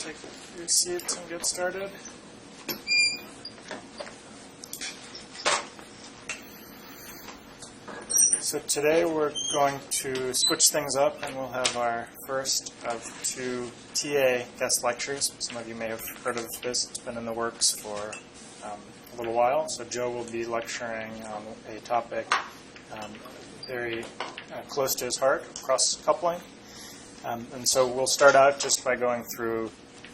Take your seats and get started. So today we're going to switch things up, and we'll have our first of two TA guest lectures. Some of you may have heard of this. It's been in the works for a little while. So Joe will be lecturing on a topic very close to his heart, cross-coupling. And so we'll start out just by going through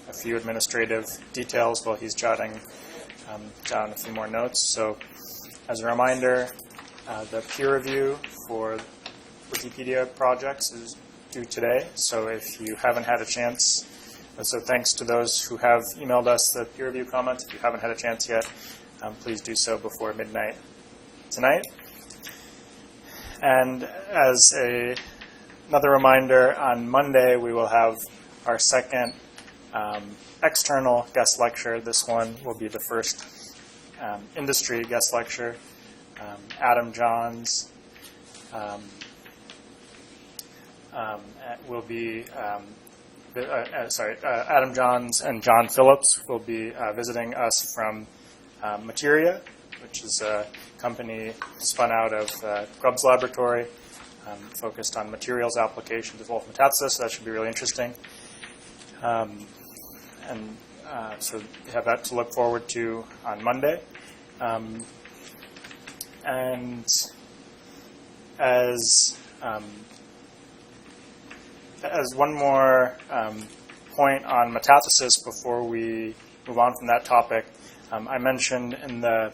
a few administrative details while he's jotting down a few more notes. So as a reminder, the peer review for Wikipedia projects is due today. So if you haven't had a chance, so thanks to those who have emailed us the peer review comments. If you haven't had a chance yet, please do so before midnight tonight. And as another reminder, on Monday we will have our second external guest lecture. This one will be the first industry guest lecture. Adam Johns will be Adam Johns and John Phillips will be visiting us from Materia, which is a company spun out of Grubbs Laboratory, focused on materials applications of wolf metathesis. So that should be really interesting. So you have that to look forward to on Monday. And as one more point on metathesis before we move on from that topic, I mentioned in the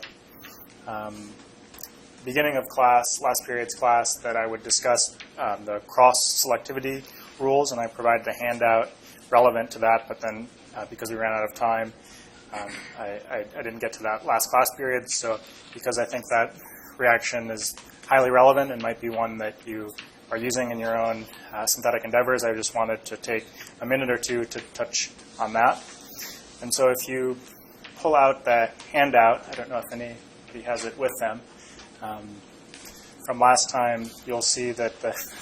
beginning of class, last period's class, that I would discuss the cross-selectivity rules, and I provided a handout relevant to that, but then because we ran out of time, I didn't get to that last class period. So because I think that reaction is highly relevant and might be one that you are using in your own synthetic endeavors, I just wanted to take a minute or two to touch on that. And so if you pull out the handout, I don't know if anybody has it with them, from last time you'll see that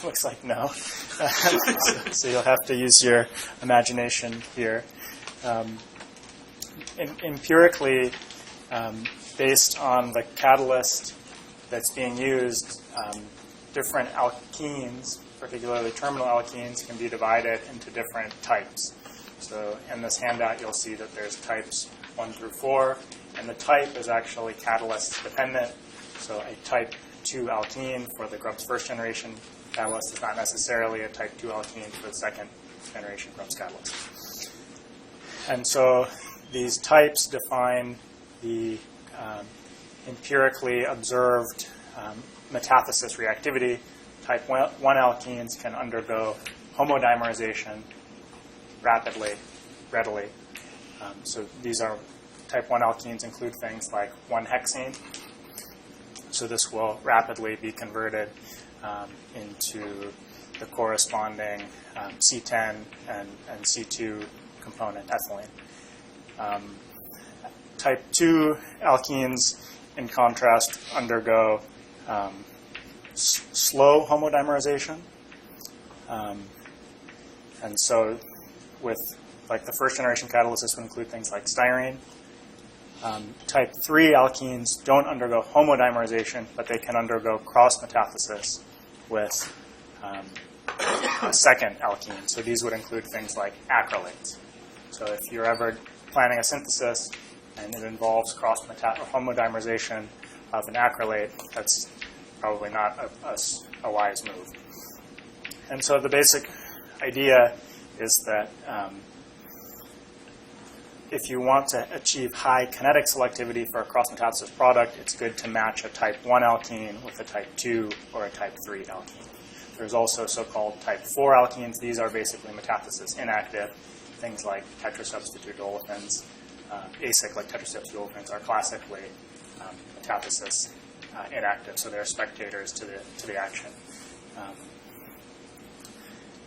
looks like no. So you'll have to use your imagination here. Empirically, based on the catalyst that's being used, different alkenes, particularly terminal alkenes, can be divided into different types. So in this handout, you'll see that there's types 1 through 4, and the type is actually catalyst dependent. So a type 2 alkene for the Grubbs first generation catalyst is not necessarily a type 2 alkene for the second generation Grubbs catalyst. And so these types define the empirically observed metathesis reactivity. Type 1 alkenes can undergo homodimerization rapidly, readily. So these are type 1 alkenes include things like 1-hexene. So this will rapidly be converted into the corresponding C10 and C2 component, ethylene. Type 2 alkenes, in contrast, undergo slow homodimerization. And so with like the first generation catalyst, this would include things like styrene. Type 3 alkenes don't undergo homodimerization, but they can undergo cross-metathesis with a second alkene. So these would include things like acrylates. So if you're ever planning a synthesis and it involves homodimerization of an acrylate, that's probably not a wise move. And so the basic idea is that if you want to achieve high kinetic selectivity for a cross-metathesis product, it's good to match a type 1 alkene with a type 2 or a type 3 alkene. There's also so-called type 4 alkenes. These are basically metathesis inactive. Things like tetrasubstituted olefins, acyclic tetrasubstituted olefins are classically metathesis inactive, so they're spectators to the action.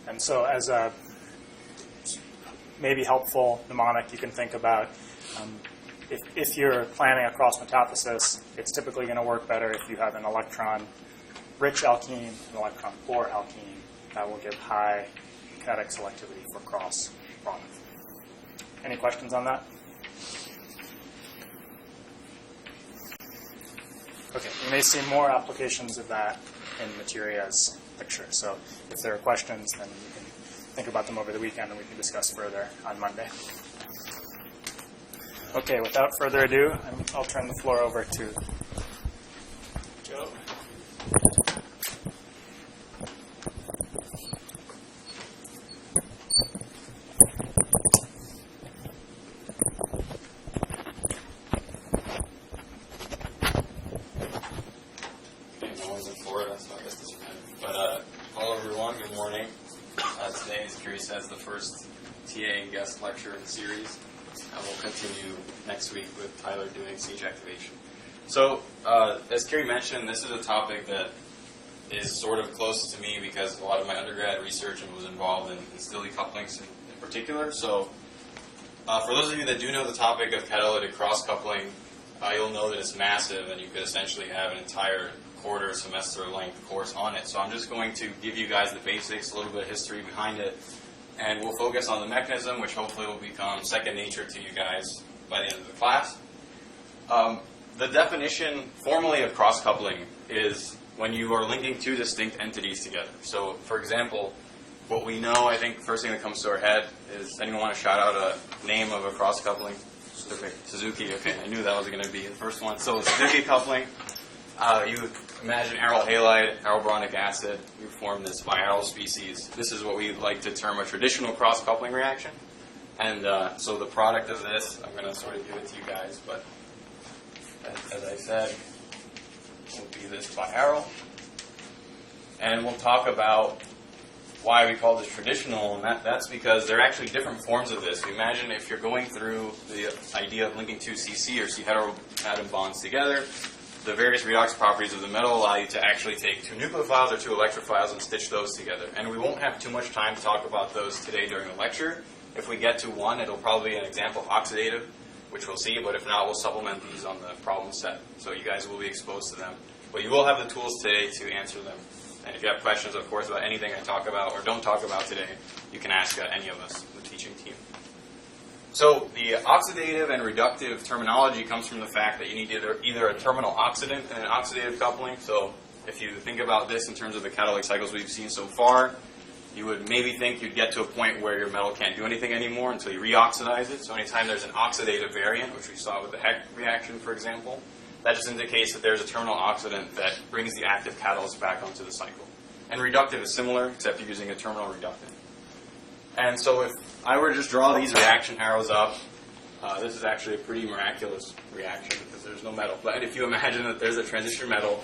And so as a maybe helpful mnemonic, you can think about if you're planning a cross-metathesis, it's typically going to work better if you have an electron-rich alkene, an electron-poor alkene. That will give high kinetic selectivity for cross product. Any questions on that? Okay, you may see more applications of that in Materia's lecture. So if there are questions, then you can think about them over the weekend and we can discuss further on Monday. Okay, without further ado, I'll turn the floor over to Joe. As the first TA and guest lecture in the series. We'll continue next week with Tyler doing siege activation. So, as Kerry mentioned, this is a topic that is sort of close to me because a lot of my undergrad research was involved in Stille couplings in particular. So, for those of you that do know the topic of catalytic cross-coupling, you'll know that it's massive and you could essentially have an entire quarter semester length course on it. So I'm just going to give you guys the basics, a little bit of history behind it, and we'll focus on the mechanism, which hopefully will become second nature to you guys by the end of the class. The definition formally of cross-coupling is when you are linking two distinct entities together. So, for example, what we know, I think, first thing that comes to our head is, anyone want to shout out a name of a cross-coupling? Suzuki, okay, I knew that was going to be the first one. So, Suzuki coupling. You imagine aryl halide, arylboronic acid, you form this biaryl species. This is what we like to term a traditional cross-coupling reaction. And so the product of this, I'm going to sort of give it to you guys, but as I said, will be this biaryl. And we'll talk about why we call this traditional, and that's because there are actually different forms of this. Imagine if you're going through the idea of linking two CC or C heteroatom bonds together, the various redox properties of the metal allow you to actually take two nucleophiles or two electrophiles and stitch those together. And we won't have too much time to talk about those today during the lecture. If we get to one, it'll probably be an example of oxidative, which we'll see, but if not, we'll supplement these on the problem set. So you guys will be exposed to them. But you will have the tools today to answer them. And if you have questions, of course, about anything I talk about or don't talk about today, you can ask any of us, the teaching team. So the oxidative and reductive terminology comes from the fact that you need either a terminal oxidant and an oxidative coupling. So if you think about this in terms of the catalytic cycles we've seen so far, you would maybe think you'd get to a point where your metal can't do anything anymore until you reoxidize it. So anytime there's an oxidative variant, which we saw with the Heck reaction, for example, that just indicates that there's a terminal oxidant that brings the active catalyst back onto the cycle. And reductive is similar, except you're using a terminal reductant. And so if I were to just draw these reaction arrows up, this is actually a pretty miraculous reaction because there's no metal. But if you imagine that there's a transition metal,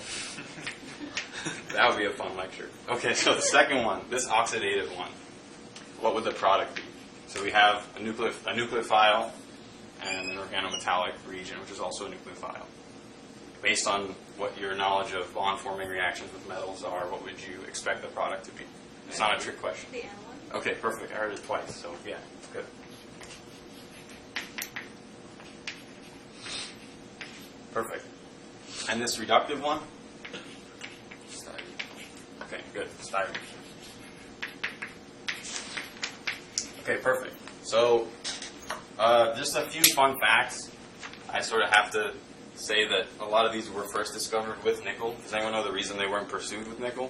that would be a fun lecture. Okay, so the second one, this oxidative one, what would the product be? So we have a nucleophile and an organometallic region, which is also a nucleophile. Based on what your knowledge of bond-forming reactions with metals are, what would you expect the product to be? It's not a trick question. The analog. Okay, perfect. I heard it twice, so yeah, good. Perfect. And this reductive one? Okay, good. Styrene. Okay, perfect. So, just a few fun facts. I sort of have to say that a lot of these were first discovered with nickel. Does anyone know the reason they weren't pursued with nickel?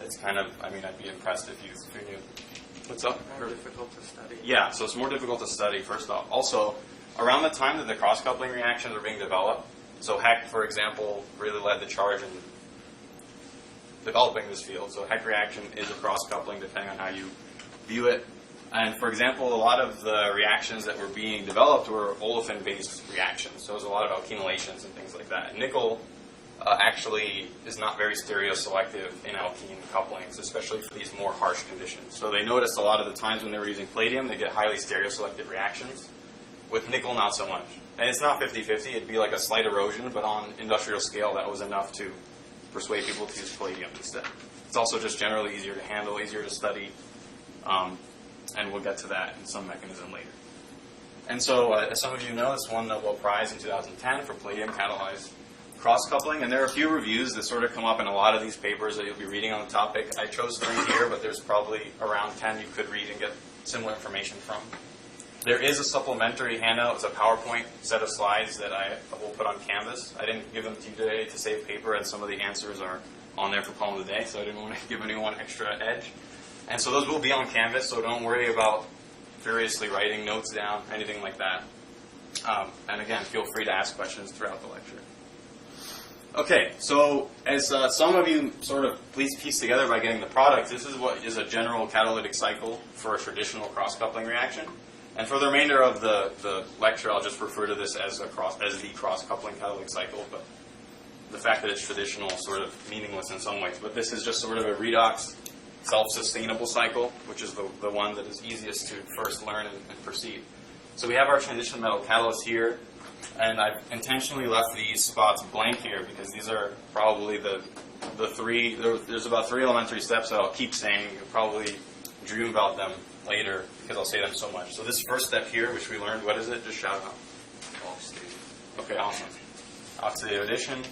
It's kind of, I mean, I'd be impressed if you knew. What's up? More difficult to study. Yeah, so it's more difficult to study, first off. Also, around the time that the cross-coupling reactions were being developed, so Heck, for example, really led the charge in developing this field. So Heck reaction is a cross-coupling, depending on how you view it. And for example, a lot of the reactions that were being developed were olefin-based reactions. So there's a lot of alkenylations and things like that. Nickel actually is not very stereoselective in alkene couplings, especially for these more harsh conditions. So they noticed a lot of the times when they were using palladium, they get highly stereoselective reactions. With nickel, not so much. And it's not 50-50. It'd be like a slight erosion, but on industrial scale, that was enough to persuade people to use palladium instead. It's also just generally easier to handle, easier to study, and we'll get to that in some mechanism later. And so, as some of you know, this won the Nobel Prize in 2010 for palladium-catalyzed cross-coupling, and there are a few reviews that sort of come up in a lot of these papers that you'll be reading on the topic. I chose 3 here, but there's probably around 10 you could read and get similar information from. There is a supplementary handout. It's a PowerPoint set of slides that I will put on Canvas. I didn't give them to you today to save paper, and some of the answers are on there for problem of the day, so I didn't want to give anyone extra edge. And so those will be on Canvas, so don't worry about furiously writing notes down, anything like that. And again, feel free to ask questions throughout the lecture. Okay, so as some of you sort of please piece together by getting the product, this is what is a general catalytic cycle for a traditional cross-coupling reaction. And for the remainder of the lecture, I'll just refer to this as the cross-coupling catalytic cycle, but the fact that it's traditional is sort of meaningless in some ways. But this is just sort of a redox self-sustainable cycle, which is the one that is easiest to first learn and perceive. So we have our transition metal catalyst here, and I've intentionally left these spots blank here because these are probably the three, there's about 3 elementary steps that I'll keep saying. You'll probably dream about them later because I'll say them so much. So this first step here, which we learned, what is it? Just shout it out. Okay, awesome. Oxidative addition.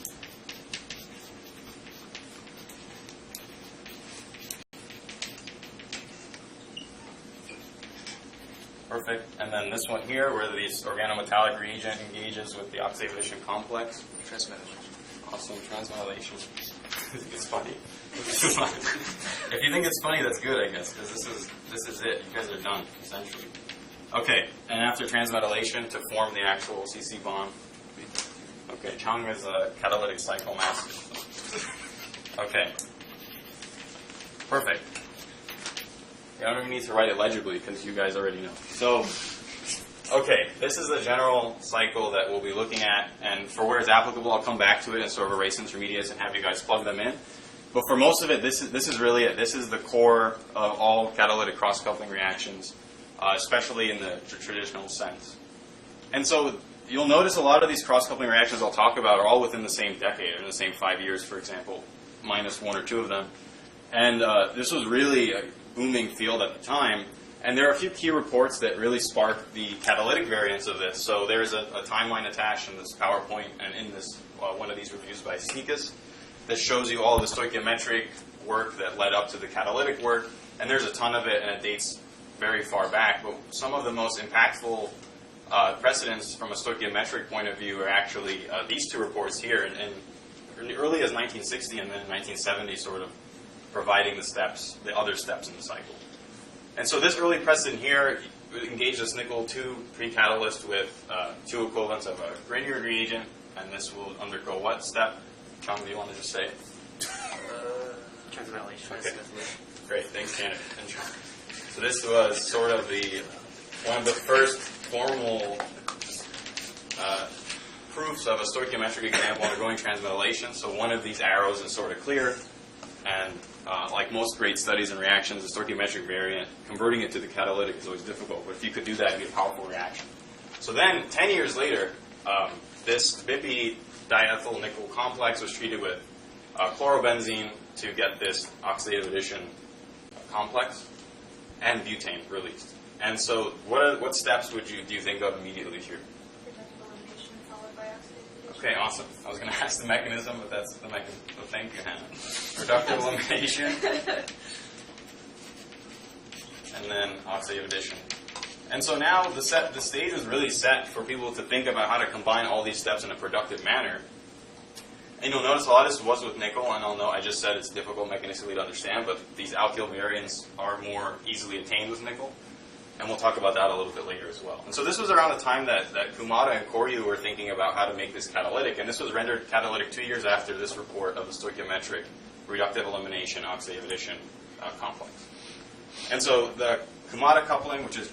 Perfect. And then this one here, where this organometallic reagent engages with the oxidative addition complex. Transmetallation. Awesome. Transmetallation. It's funny. If you think it's funny, that's good, I guess, because this is it. You guys are done, essentially. Okay. And after transmetallation, to form the actual CC bond. Okay. Chung is a catalytic cycle master. Okay. Perfect. I don't even need to write it legibly because you guys already know. So, okay, this is the general cycle that we'll be looking at, and for where it's applicable, I'll come back to it and sort of erase intermediates and have you guys plug them in. But for most of it, this is really it. This is the core of all catalytic cross-coupling reactions, especially in the traditional sense. And so you'll notice a lot of these cross-coupling reactions I'll talk about are all within the same decade, or in the same 5 years, for example, minus 1 or 2 of them. And this was really a booming field at the time, and there are a few key reports that really sparked the catalytic variants of this. So there's a timeline attached in this PowerPoint and in this one of these reviews by Sneakus that shows you all the stoichiometric work that led up to the catalytic work, and there's a ton of it, and it dates very far back. But some of the most impactful precedents from a stoichiometric point of view are actually these 2 reports here, and early as 1960 and then 1970 sort of providing the other steps in the cycle. And so this early precedent here engaged this nickel 2 pre-catalyst with 2 equivalents of a Grignard reagent, and this will undergo what step? Chung, do you want to just say? Transmetallation. Okay. Great, thanks, Janet and Chung. So this was sort of one of the first formal proofs of a stoichiometric example undergoing transmetallation. So one of these arrows is sort of clear, and like most great studies and reactions, the stoichiometric variant, converting it to the catalytic is always difficult. But if you could do that, it'd be a powerful reaction. So then, 10 years later, this BIP diethyl nickel complex was treated with chlorobenzene to get this oxidative addition complex, and butane released. And so, what steps do you think of immediately here? Elimination followed by oxidative addition. Okay, awesome. I was going to ask the mechanism, but that's the mechanism. So thank you, Hannah. Reductive elimination. And then oxidative addition. And so now the stage is really set for people to think about how to combine all these steps in a productive manner. And you'll notice a lot of this was with nickel, and I just said it's difficult mechanistically to understand, but these alkyl variants are more easily attained with nickel. And we'll talk about that a little bit later as well. And so this was around the time that Kumada and Koryu were thinking about how to make this catalytic, and this was rendered catalytic 2 years after this report of the stoichiometric reductive elimination oxidative addition complex. And so the Kumada coupling, which is,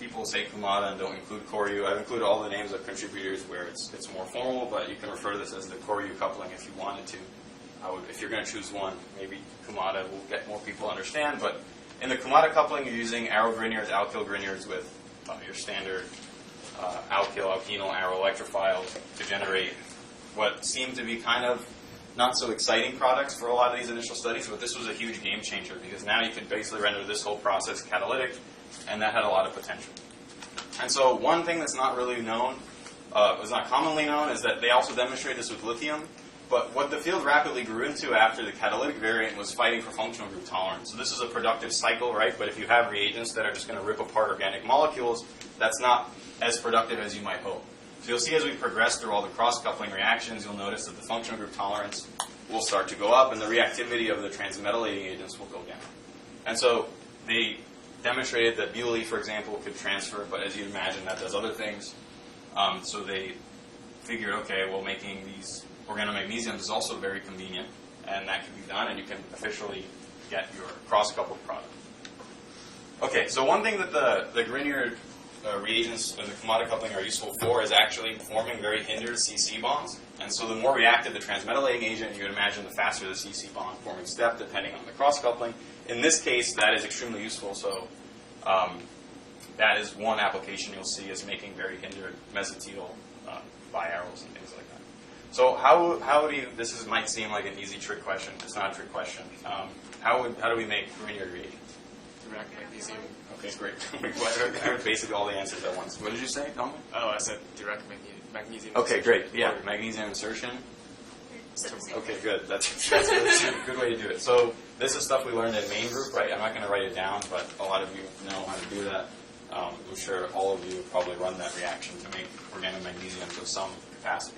people say Kumada and don't include Koryu. I've included all the names of contributors where it's more formal, but you can refer to this as the Koryu coupling if you wanted to. If you're going to choose one, maybe Kumada will get more people to understand, but in the Kumada coupling, you're using arrow Grignards, alkyl Grignards with your standard alkyl, alkenyl arrow electrophiles to generate what seemed to be kind of not so exciting products for a lot of these initial studies, but this was a huge game changer because now you could basically render this whole process catalytic, and that had a lot of potential. And so one thing that's not really known, was not commonly known, is that they also demonstrated this with lithium, But what the field rapidly grew into after the catalytic variant was fighting for functional group tolerance. So this is a productive cycle, right? But if you have reagents that are just going to rip apart organic molecules, that's not as productive as you might hope. So you'll see as we progress through all the cross-coupling reactions, you'll notice that the functional group tolerance will start to go up and the reactivity of the transmetallating agents will go down. And so they demonstrated that BuLe, for example, could transfer, but as you'd imagine, that does other things. So they figured, okay, well, making these organomagnesiums is also very convenient, and that can be done, and you can officially get your cross-coupled product. Okay, so one thing that the Grignard reagents and the commodity coupling are useful for is actually forming very hindered CC bonds. And so the more reactive the transmetallating agent, you would imagine the faster the CC bond forming step, depending on the cross-coupling. In this case, that is extremely useful. So that is one application you'll see is making very hindered mesotyl biaryls and things like that. So how do you, might seem like an easy trick question. It's not a trick question. How do we make Grignard reagents? Direct magnesium. Okay, great. I heard basically all the answers at once. What did you say, Colin? Oh, I said direct magnesium. Okay, great. Yeah, magnesium insertion. Okay, good. That's a good way to do it. So this is stuff we learned in main group, right? I'm not going to write it down, but a lot of you know how to do that. I'm sure all of you have probably run that reaction to make organomagnesiums of some capacity.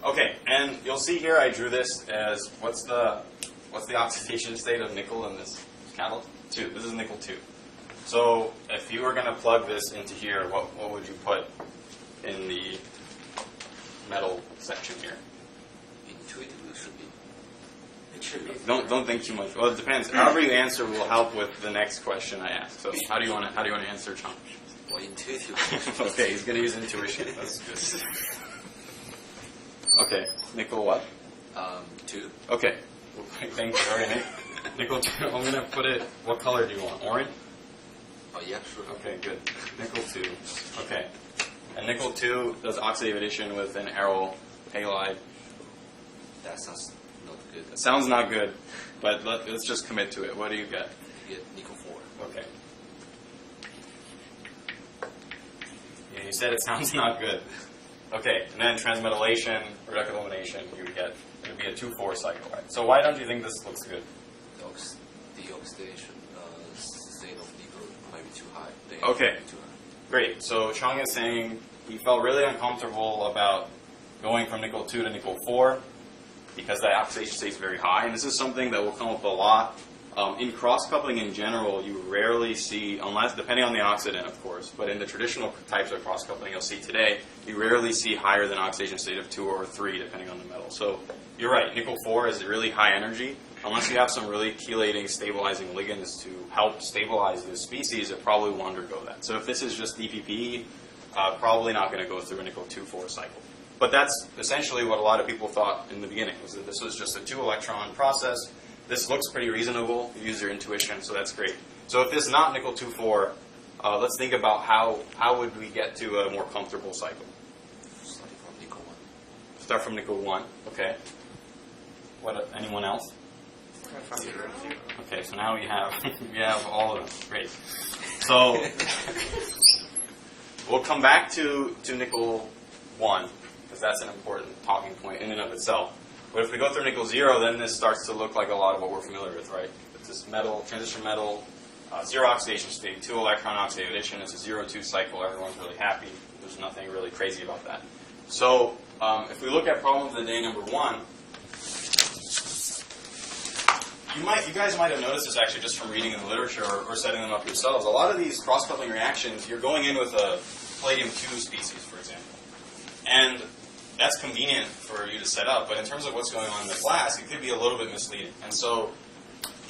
Okay, and you'll see here I drew this as what's the oxidation state of nickel in this catalyst? 2. This is nickel 2. So if you were going to plug this into here, what would you put in the metal section here? Intuitively It should be. Don't think too much. Well, it depends. However you answer will help with the next question I ask. So how do you want to answer, Chong? Well, intuitively. Okay, he's going to use intuition. That's good. Okay, nickel what? 2. Okay. Thank you. All right, nickel 2. I'm going to put it. What color do you want? Orange? Oh, yeah, sure. Okay, good. Nickel 2. Okay. And nickel 2 does oxidative addition with an aryl halide. That sounds not good. It sounds not good, but let's just commit to it. What do you get? You get nickel 4. Okay. Yeah, you said it sounds not good. Okay, and then transmetallation or decontamination, you would get, it would be a 2,4 cycle, right? So why don't you think this looks good? The oxidation state of nickel might be too high. Okay. Too high. Great. So Chong is saying he felt really uncomfortable about going from nickel 2 to nickel 4 because that oxidation state is very high. And this is something that will come up a lot. In cross-coupling in general, you rarely see, unless depending on the oxidant, of course, but in the traditional types of cross-coupling you'll see today, you rarely see higher than oxidation state of 2 or 3, depending on the metal. So you're right, nickel 4 is really high energy. Unless you have some really chelating, stabilizing ligands to help stabilize this species, it probably will undergo that. So if this is just DPP, probably not going to go through a nickel 2,4 cycle. But that's essentially what a lot of people thought in the beginning, was that this was just a 2-electron process. This looks pretty reasonable. You use your intuition, so that's great. So if this is not nickel 2,4, let's think about how would we get to a more comfortable cycle. Starting from nickel 1. Start from nickel 1, okay. Anyone else? Okay, so now we have all of them. Great. So we'll come back to nickel 1, because that's an important talking point in and of itself. But if we go through nickel 0, then this starts to look like a lot of what we're familiar with, right? It's this metal, transition metal, 0 oxidation state, 2-electron oxidative addition. It's a 0-2 cycle. Everyone's really happy. There's nothing really crazy about that. So if we look at problem of the day number 1, you guys might have noticed this actually just from reading in the literature or setting them up yourselves. A lot of these cross-coupling reactions, you're going in with a palladium-2 species, for example. And that's convenient for you to set up, but in terms of what's going on in the class, it could be a little bit misleading. And so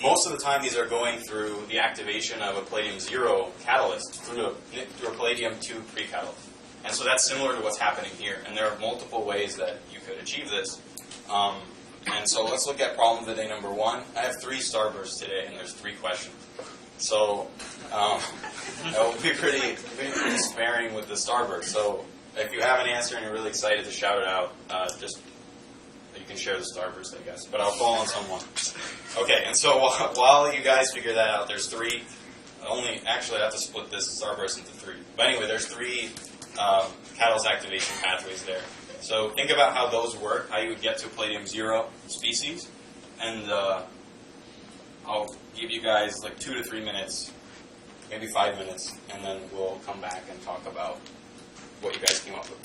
most of the time these are going through the activation of a palladium-0 catalyst through a palladium-2 pre-catalyst. And so that's similar to what's happening here. And there are multiple ways that you could achieve this. And so let's look at problem of the day number 1. I have 3 starbursts today, and there's 3 questions. So we'll be pretty sparing with the starburst. So if you have an answer and you're really excited to shout it out, just you can share the starburst, I guess. But I'll call on someone. Okay, and so while you guys figure that out, there's 3. Actually, I have to split this starburst into 3. But anyway, there's 3 catalyst activation pathways there. So think about how those work, how you would get to palladium 0 species, and I'll give you guys like 2 to 3 minutes, maybe 5 minutes, and then we'll come back and talk about what you guys came up with.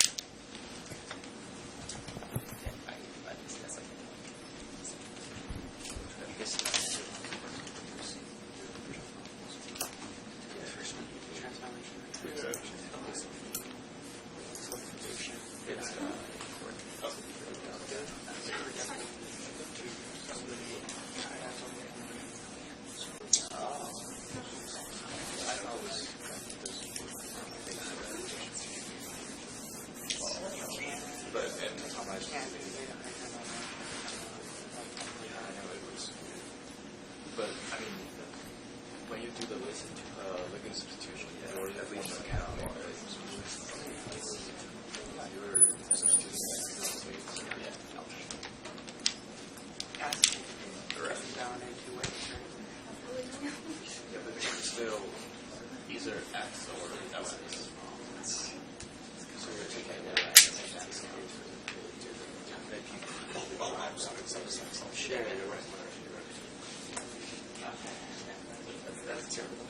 But I mean, when you do the ligand substitution, you already have one catalytic. You're substituting yeah, but still, these are X or LX. So you're taking the X and X. Share it. That's terrible.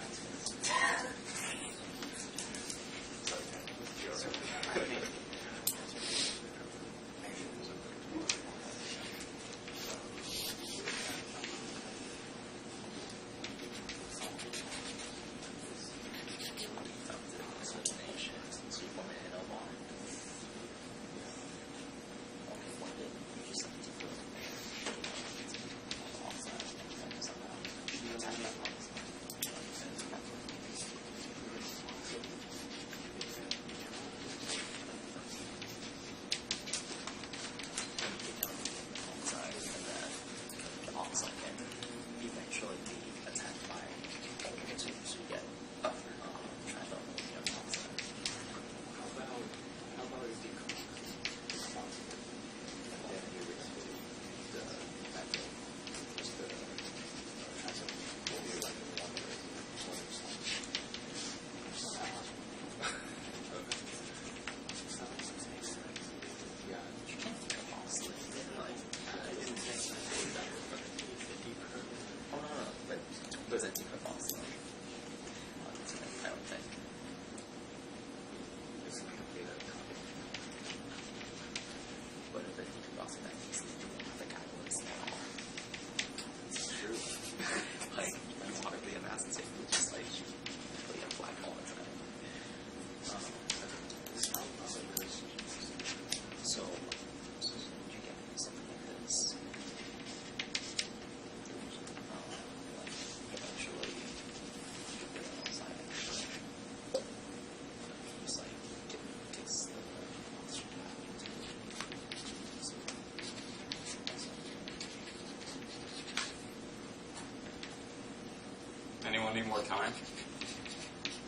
Anyone need more time?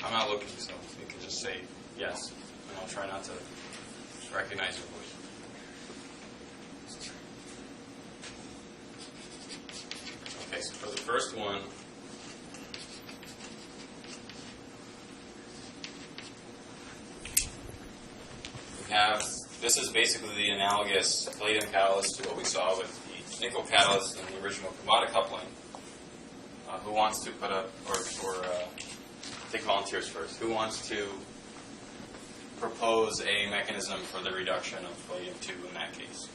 I'm not looking, so you can just say yes, and I'll try not to recognize your voice. Okay, so for the first one, we have, this is basically the analogous palladium catalyst to what we saw with the nickel catalyst in the original Catalytic coupling. Who wants to put up, or take volunteers first, who wants to propose a mechanism for the reduction of palladium-2 in that case?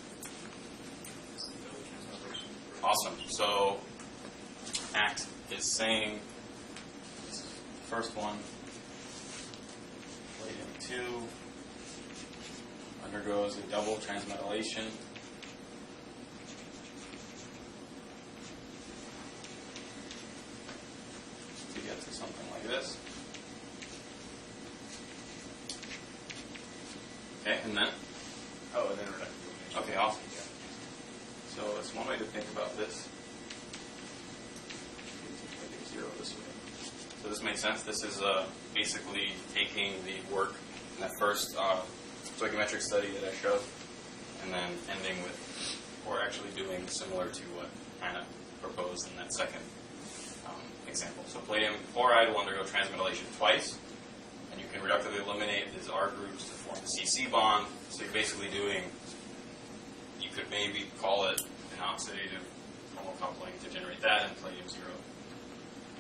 Awesome. So, ACT is saying, first one, palladium-2 undergoes a double transmetallation. To something like this. Okay, and then? Oh, and then reduction. Okay, awesome. So it's one way to think about this. Zero this way. So this makes sense. This is basically taking the work in that first stoichiometric study that I showed, and then ending with, or actually doing similar to what Hannah proposed in that second example. So palladium chloride will undergo transmetallation twice, and you can reductively eliminate coordinate these R groups to form the CC bond. So you're basically doing, you could maybe call it an oxidative thermal coupling to generate that in palladium 0,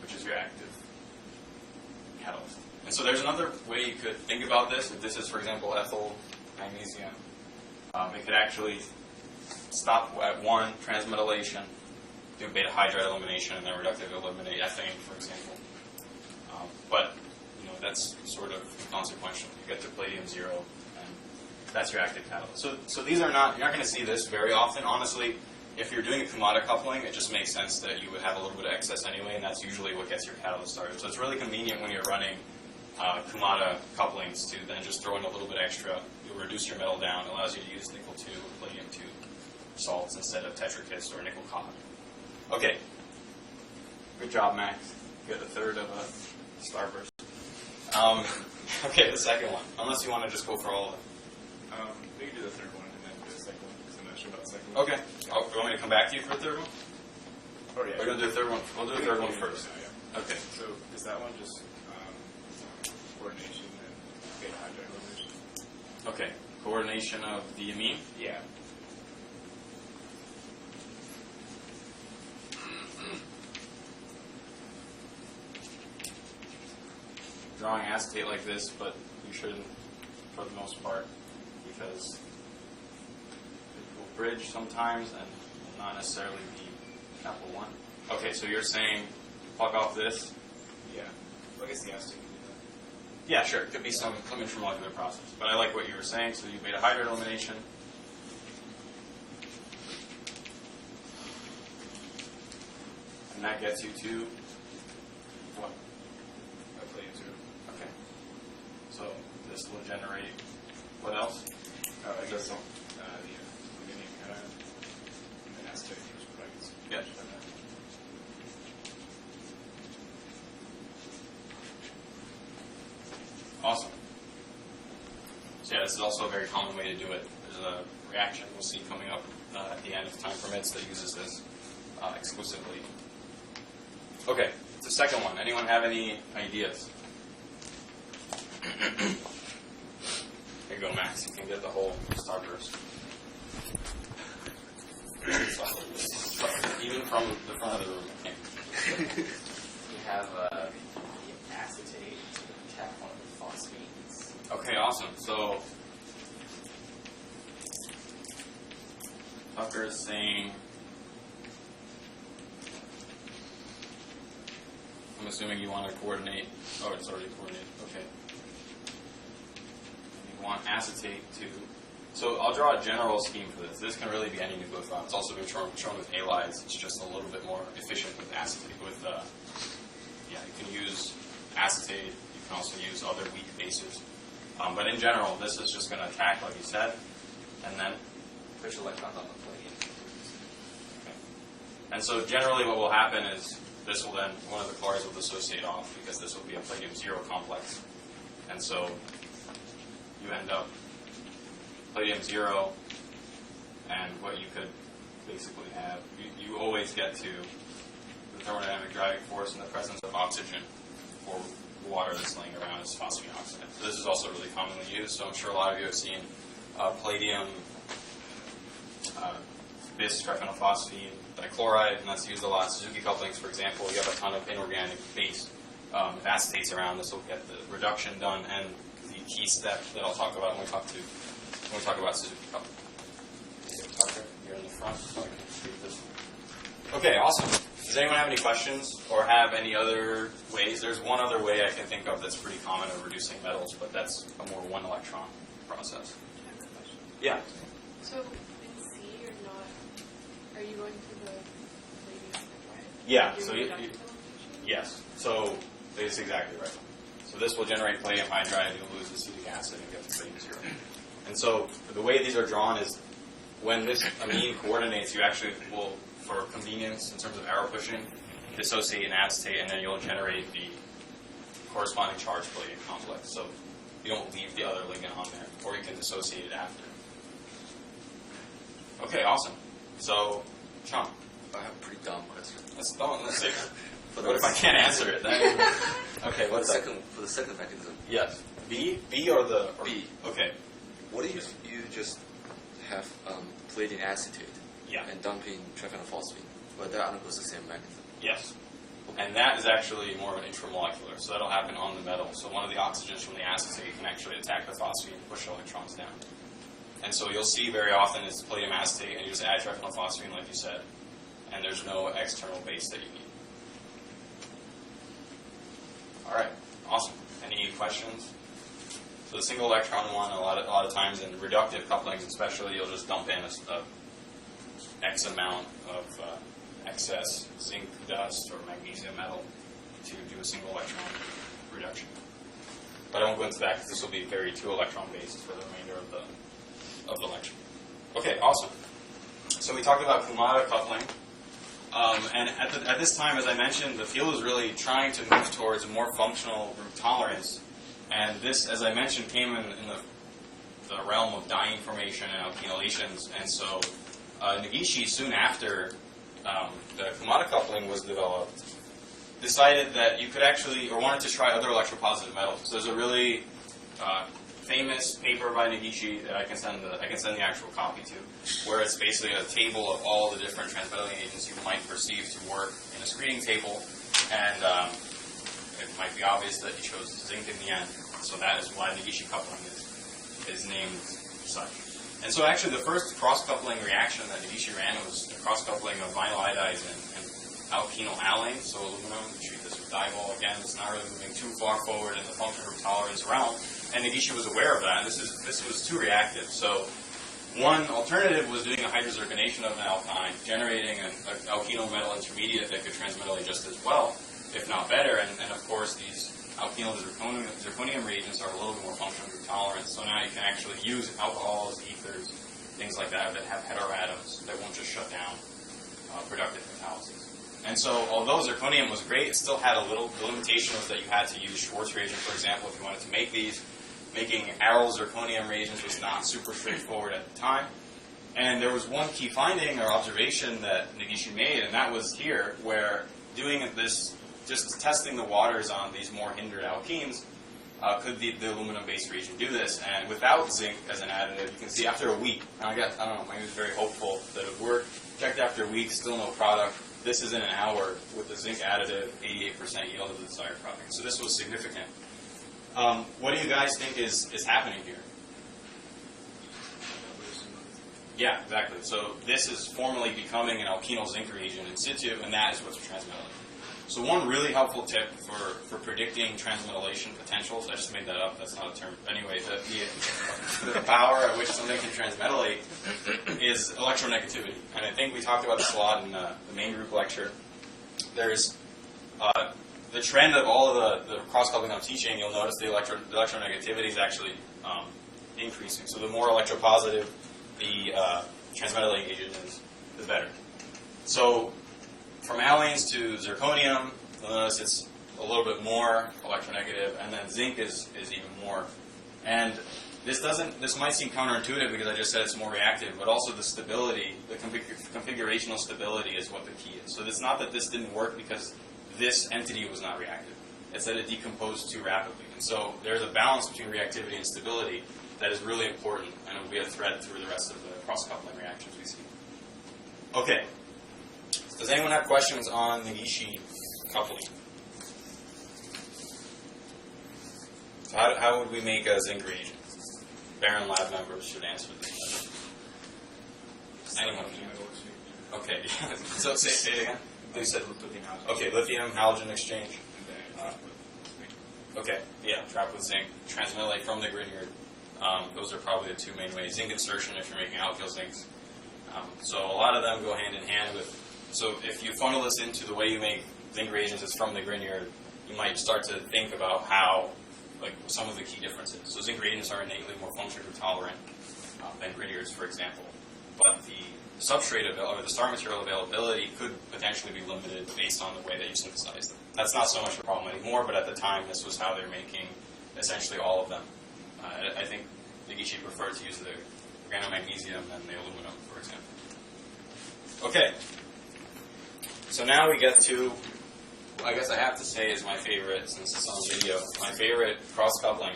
which is your active catalyst. And so there's another way you could think about this. If this is, for example, ethyl magnesium, it could actually stop at 1 transmetallation, do beta hydride elimination, and then reductively eliminate ethane, for example. But that's sort of inconsequential. You get to palladium 0, and that's your active catalyst. So these are not, you're not going to see this very often. Honestly, if you're doing a Kumada coupling, it just makes sense that you would have a little bit of excess anyway, and that's usually what gets your catalyst started. So it's really convenient when you're running Kumada couplings to then just throw in a little bit extra. You'll reduce your metal down. It allows you to use nickel 2 or palladium 2 salts instead of tetrakis or nickel copper. Okay. Good job, Max. You got a third of a Starburst. Okay, the second one. Unless you want to just go for all of them. We can do the third one and then do the second one because I'm not sure about the second one. Okay. Oh, you want me to come back to you for the third one? Oh, yeah. We're going to do the third one. We'll do the third one first. Yeah. Okay. So is that one just coordination and beta hydride elimination? Okay. Coordination of the amine. Yeah. Drawing acetate like this, but you shouldn't for the most part because it will bridge sometimes and will not necessarily be capital 1. Okay, so you're saying plug off this? Yeah. Well, I guess the acetate can do that. Yeah, sure. It could be some intramolecular process. But I like what you were saying, so you beta hydride elimination. And that gets you to what? Palladium 0. Okay. So this will generate what else? I guess the aluminum cation and then acetate is products. Yes. Awesome. So yeah, this is also a very common way to do it. There's a reaction we'll see coming up at the end if time permits that uses this exclusively. Okay, the second one. Anyone have any ideas? Here you go, Max. You can get the whole Starburst. Even from the front of the room. We have the acetate to attack one of the phosphates. Okay, awesome. So Tucker is saying, I'm assuming you want to coordinate. Oh, it's already coordinated. Okay. You want acetate to. So I'll draw a general scheme for this. This can really be any nucleophile. It's also been shown with halides. It's just a little bit more efficient with acetate. You can use acetate. You can also use other weak bases. But in general, this is just going to attack, like you said, and then Push electrons on the palladium. okay. And so generally, what will happen is this will then one of the chlorides will dissociate off because this will be a palladium 0 complex, and so you end up palladium 0, and what you could basically have, you always get to the thermodynamic driving force in the presence of oxygen or water that's laying around as phosphine oxide. So this is also really commonly used, so I'm sure a lot of you have seen palladium bis triphenylphosphine dichloride, and that's used a lot. Suzuki couplings, for example, you have a ton of inorganic base acetates around. This will get the reduction done, and the key step that I'll talk about when we talk about Suzuki coupling. Tucker, you're in the front, so I can read this. Okay, awesome. Does anyone have any questions or have any other ways? There's one other way I can think of that's pretty common of reducing metals, but that's a more one electron process. I have a question. Yeah. So in C, you're not. Are you going to the palladium hydride? Yeah. Doing So reductive elimination? yes. So it's exactly right. So this will generate palladium hydride. You'll lose acetic acid and get the palladium 0. And so the way these are drawn is when this amine coordinates, you actually will, for convenience in terms of arrow pushing, dissociate an acetate, and then you'll generate the corresponding charge palladium complex. So you don't leave the other ligand on there, or you can dissociate it after. Okay, awesome. So, Sean. I have a pretty dumb question. Let's see. What if I can't answer it? Then, okay, For what's the that? second mechanism, Yes. B or the B. Okay. What if you just have plating acetate Yeah. and dumping triphenylphosphine, but that undergoes the same mechanism? Yes. And that is actually more of an intramolecular, so that'll happen on the metal. So one of the oxygens from the acetate can actually attack the phosphine and push electrons down. And so you'll see very often it's palladium acetate, and you just add triphenylphosphine, like you said, and there's no external base that you need. All right, awesome. Any questions? So the single electron one, a lot of times in reductive couplings, especially, you'll just dump in a X amount of excess zinc dust or magnesium metal to do a single electron reduction. But I won't go into that because this will be very 2-electron based for the remainder of the lecture. Okay, awesome. So we talked about Kumada coupling. And at this time, as I mentioned, the field is really trying to move towards a more functional root tolerance. And this, as I mentioned, came in the realm of diene formation and alkylations. And so Negishi, soon after the Kumada coupling was developed, decided that you could actually, or wanted to try other electropositive metals. So there's a really famous paper by Negishi that I can send the actual copy to, where it's basically a table of all the different transmetalling agents you might perceive to work in a screening table, and it might be obvious that he chose zinc in the end. So that is why Negishi coupling is named such. And so actually the first cross-coupling reaction that Negishi ran was the cross-coupling of vinyl iodides and alkenyl alanes, so aluminum. We treat this with diol. Again, it's not really moving too far forward in the functional group tolerance realm. And Negishi was aware of that. This was too reactive. So one alternative was doing a hydrozirconation of an alkyne, generating an alkenyl metal intermediate that could transmetallate just as well, if not better. And of course, these alkenyl zirconium reagents are a little bit more functional group tolerant. So now you can actually use alcohols, ethers, things like that have heteroatoms that won't just shut down productive catalysis. And so although zirconium was great, it still had the limitation was that you had to use Schwartz reagent, for example, if you wanted to make these. Making aryl zirconium reagents was not super straightforward at the time. And there was one key finding or observation that Negishi made, and that was here, where doing this, just testing the waters on these more hindered alkenes, could the aluminum-based reagent do this? And without zinc as an additive, you can see after a week, and I don't know, maybe was very hopeful that it would work. Checked after a week, still no product. This is in an hour with the zinc additive, 88% yield of the desired product. So this was significant. What do you guys think is happening here? Yeah, exactly. So this is formally becoming an alkenyl zinc reagent in situ, and that is what's transmetalling. So one really helpful tip for predicting transmetallation potentials, I just made that up, that's not a term. Anyway, the power at which something can transmetallate is electronegativity. And I think we talked about this a lot in the main group lecture. There's the trend of all of the cross-coupling I'm teaching, you'll notice the electronegativity is actually increasing. So the more electropositive the transmetallating agent is, the better. So from alanes to zirconium, you'll notice it's a little bit more electronegative, and then zinc is even more. And this might seem counterintuitive because I just said it's more reactive, but also the stability, the configurational stability is what the key is. So it's not that this didn't work because this entity was not reactive. It's that it decomposed too rapidly. And so there's a balance between reactivity and stability that is really important, and it will be a thread through the rest of the cross-coupling reactions we see. Okay. Does anyone have questions on Negishi coupling? So how would we make a zinc reagent? Barron lab members should answer this. Anyone? Okay. So say it again. You said lithium halogen exchange. Okay, yeah, trapped with zinc, transmetallate from the Grignard. Those are probably the two main ways. Zinc insertion if you're making alkyl zincs. So a lot of them go hand in hand with. So if you funnel this into the way you make zinc reagents is from the Grignard, you might start to think about how, like, some of the key differences. So zinc reagents are innately more function group tolerant than Grignards, for example. But the substrate or the star material availability could potentially be limited based on the way that you synthesize them. That's not so much a problem anymore, but at the time this was how they're making essentially all of them. I think Negishi preferred to use the organomagnesium than the aluminum, for example. Okay, so now we get to, I guess I have to say is my favorite, since it's on video, my favorite cross-coupling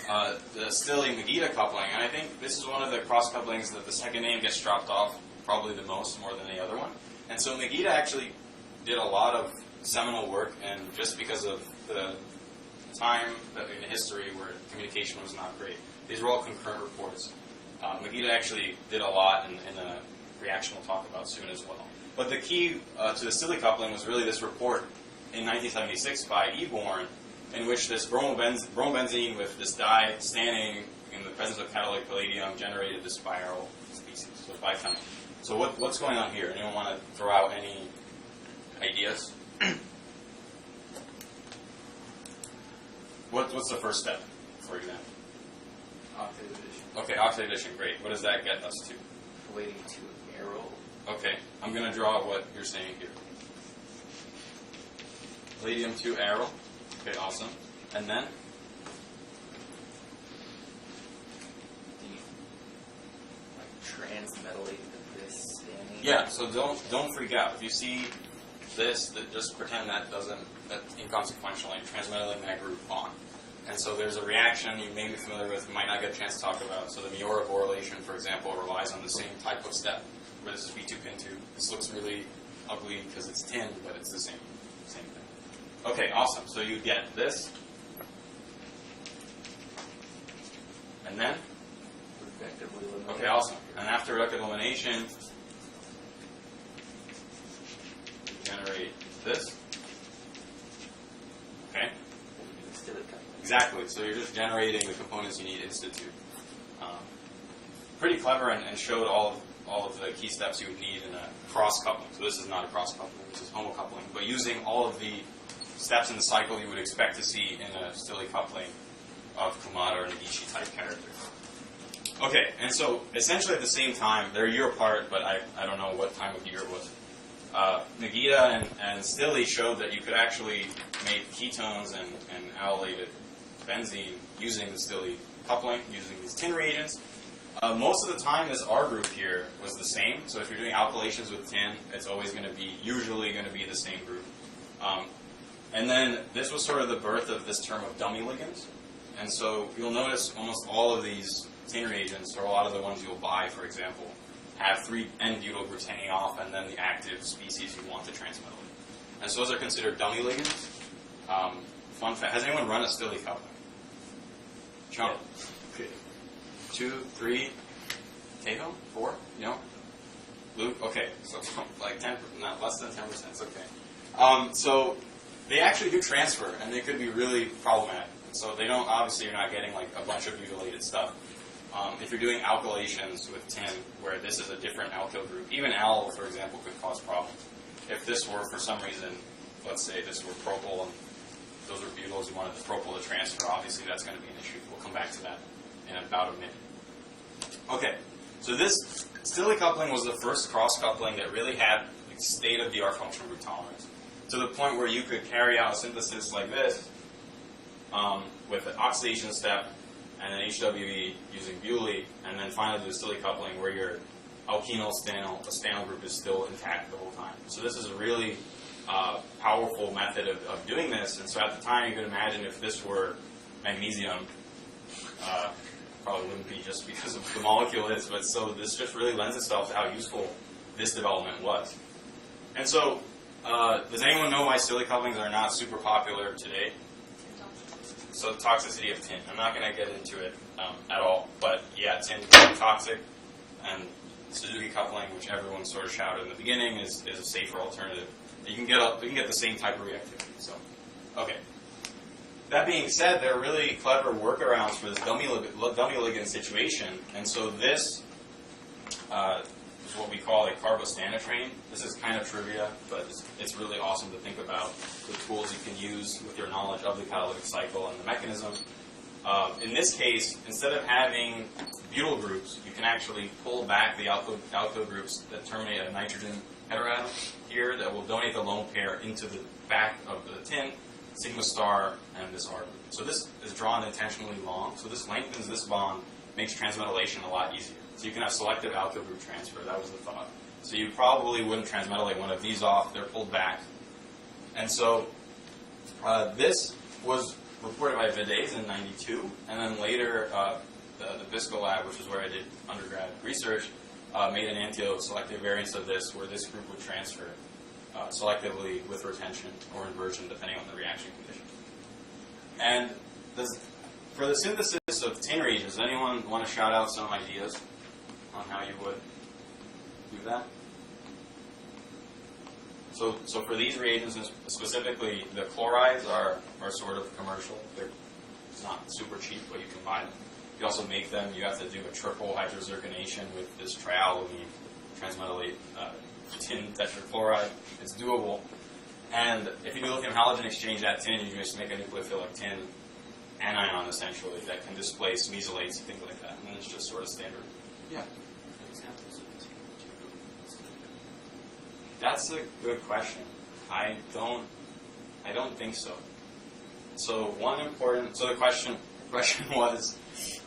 the Stille-Migite coupling, and I think this is one of the cross couplings that the second name gets dropped off probably the most, more than the other one. And so Migite actually did a lot of seminal work, and just because of the time in history where communication was not great, these were all concurrent reports. Migite actually did a lot in a reaction we'll talk about soon as well. But the key to the Stille coupling was really this report in 1976 by Eborn, in which this bromobenzene with this dye standing in the presence of catalytic palladium generated this spiral species, so biphenyl. So what's going on here? Anyone want to throw out any ideas? What's the first step, for example? Octave addition. Okay, octave addition, great. What does that get us to? Palladium to arrow. Okay, I'm going to draw what you're saying here. Palladium to arrow. Okay, awesome. And then? Transmetallate this standing. Yeah, so don't freak out. If you see this, just pretend that's inconsequential, and transmetalling that group on. And so there's a reaction you may be familiar with, you might not get a chance to talk about. So the Miura correlation, for example, relies on the same type of step, where this is V2 pin 2. This looks really ugly because it's tin, but it's the same thing. Okay, awesome. So you get this. And then? Effectively eliminate. Okay, awesome. And after reductive elimination, you generate this. Okay? Instead of cutting. Exactly. So you're just generating the components you need institute. Pretty clever, and showed all of the key steps you would need in a cross coupling. So this is not a cross coupling, this is homocoupling. But using all of the steps in the cycle you would expect to see in a Stille coupling of Kumada or Negishi type characters. Okay, and so essentially at the same time, they're a year apart, but I don't know what time of year it was. Migite and Stille showed that you could actually make ketones and allylated benzene using the Stille coupling, using these tin reagents. Most of the time, this R group here was the same. So if you're doing alkylations with tin, it's always going to be, usually going to be the same group. And then this was sort of the birth of this term of dummy ligands. And so you'll notice almost all of these tin reagents, or a lot of the ones you'll buy, for example, have 3 N-butyl groups hanging off, and then the active species you want to transmetallate. And so those are considered dummy ligands. Fun fact: has anyone run a Stille coupling? Jump. Okay. 2, 3. Cahill? 4? No. Luke? Okay. So like 10, not less than 10%. It's okay. So they actually do transfer, and they could be really problematic. So they don't. Obviously, you're not getting like a bunch of butylated stuff. If you're doing alkylations with tin, where this is a different alkyl group, even al, for example, could cause problems. If this were, for some reason, let's say this were propyl and those were butyls, you wanted the propyl to transfer, obviously that's going to be an issue. We'll come back to that in about a minute. Okay, so this Stille coupling was the first cross-coupling that really had like, state-of-the-art functional group tolerance, to the point where you could carry out a synthesis like this with an oxidation step and an HWE using butyl, and then finally the Stille coupling where your alkenyl stanol group is still intact the whole time. So this is a really powerful method of doing this. And so at the time, you could imagine if this were magnesium, probably wouldn't be just because of the molecule is, but so this just really lends itself to how useful this development was. And so, does anyone know why Stille couplings are not super popular today? So the toxicity of tin. I'm not going to get into it at all, but yeah, tin can be toxic, and Suzuki coupling, which everyone sort of shouted in the beginning, is a safer alternative. You can get the same type of reactivity. So, okay. That being said, there are really clever workarounds for this dummy ligand situation, and so this is what we call a carbostanotrain. This is kind of trivia, but it's really awesome to think about the tools you can use with your knowledge of the catalytic cycle and the mechanism. In this case, instead of having butyl groups, you can actually pull back the alkyl groups that terminate at a nitrogen heteroatom here that will donate the lone pair into the back of the tin, sigma star, and this R group. So this is drawn intentionally long, so this lengthens this bond, makes transmetallation a lot easier. So you can have selective alkyl group transfer, that was the thought. So you probably wouldn't transmetallate one of these off, they're pulled back. And so this was reported by Vidays in '92, and then later the Bisco lab, which is where I did undergrad research, made an antioselective variant of this, where this group would transfer selectively with retention or inversion, depending on the reaction condition. And for the synthesis of tin reagents, does anyone want to shout out some ideas on how you would do that? So for these reagents, and specifically the chlorides are sort of commercial. They're not super cheap, but you can buy them. You also make them. You have to do a triple hydrozirconation with this trialuline transmetallate tin tetrachloride. It's doable. And if you do lithium halogen exchange that tin, you just make a nucleophilic tin anion, essentially, that can displace mesolates and things like that. And then it's just sort of standard. Yeah. That's a good question. I don't think so. So the question was,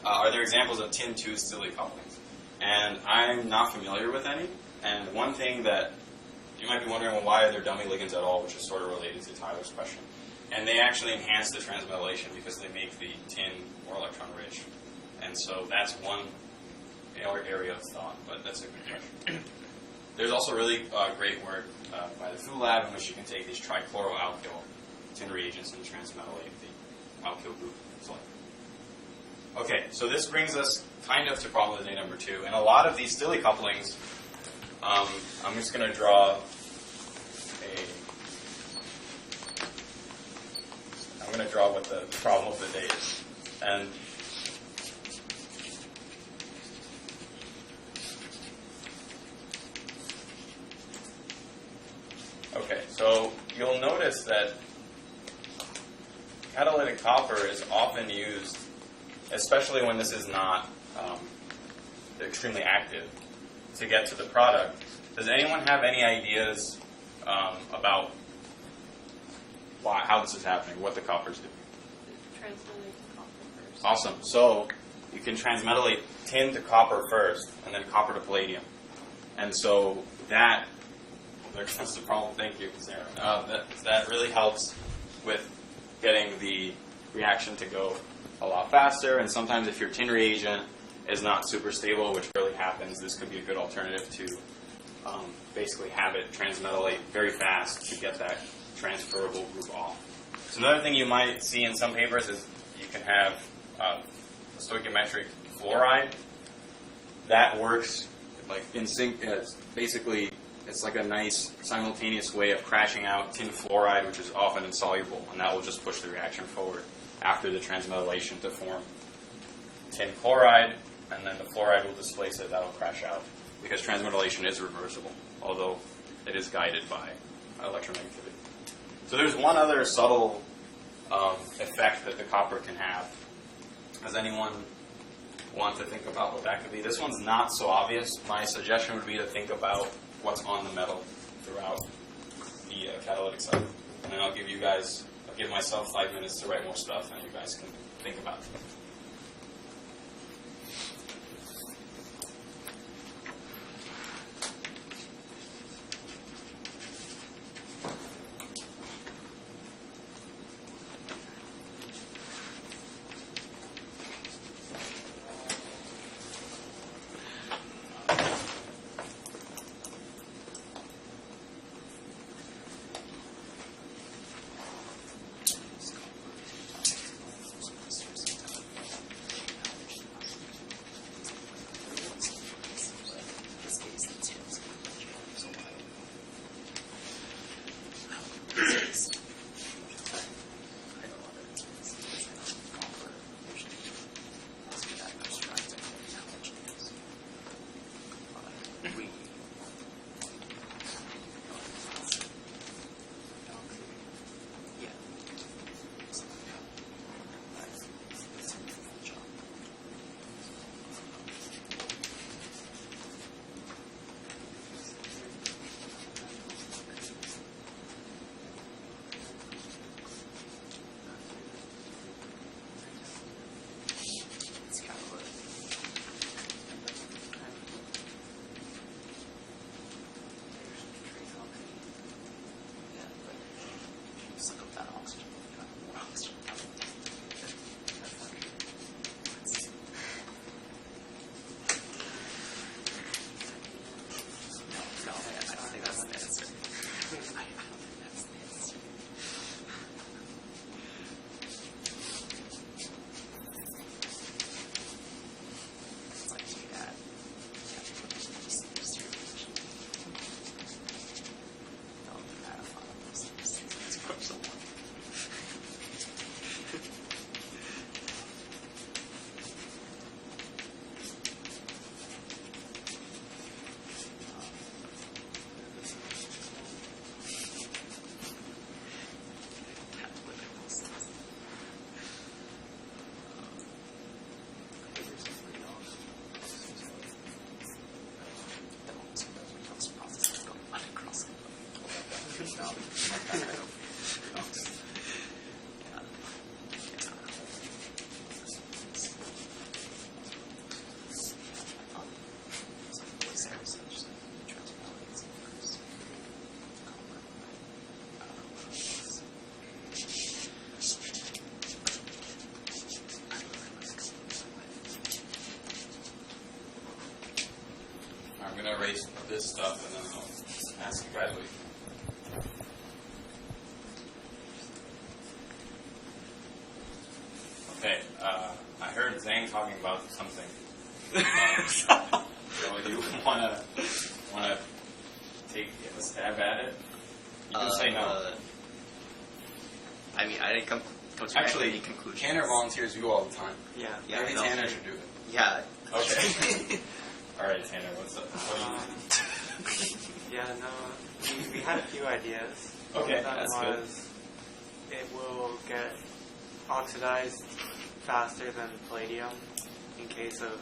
are there examples of tin 2 Stille couplings? And I'm not familiar with any. And one thing that you might be wondering, well, why are there dummy ligands at all, which is sort of related to Tyler's question. And they actually enhance the transmetallation because they make the tin more electron rich. And so that's one area of thought, but that's a good question. There's also really great work by the Fu lab in which you can take these trichloroalkyl tin reagents and transmetallate the alkyl group. Okay, so this brings us kind of to probability number 2. And a lot of these Stille couplings, I'm just going to draw what the problem of the day is. And okay, so you'll notice that catalytic copper is often used, especially when this is not extremely active, to get to the product. Does anyone have any ideas about how this is happening, what the coppers do? Transmetallate the copper first. Awesome. So you can transmetallate tin to copper first, and then copper to palladium. And so there comes the problem. Thank you, Sarah. That really helps with getting the reaction to go a lot faster. And sometimes if your tin reagent is not super stable, which really happens, this could be a good alternative to basically have it transmetallate very fast to get that transferable group off. So another thing you might see in some papers is you can have stoichiometric fluoride. That works like in sync. It's like a nice simultaneous way of crashing out tin fluoride, which is often insoluble, and that will just push the reaction forward after the transmetallation to form tin chloride, and then the fluoride will displace it. That will crash out because transmetallation is reversible, although it is guided by electronegativity. So there's one other subtle effect that the copper can have. Does anyone want to think about what that could be? This one's not so obvious. My suggestion would be to think about what's on the metal throughout the catalytic cycle. And then I'll give myself 5 minutes to write more stuff, and you guys can think about it. going to erase this stuff and then I'll ask you guys. Okay, I heard Zhang talking about something. So you want to take a stab at it? You can say no. I mean, I didn't come to Actually, any conclusion. Tanner volunteers you all the time. Yeah, Maybe no. Tanner should do it. Yeah. Okay. All right, Tanner, what's up? What do you Yeah, no, we had a few ideas. Okay, One of them that's good. was it will get oxidized faster than palladium in case of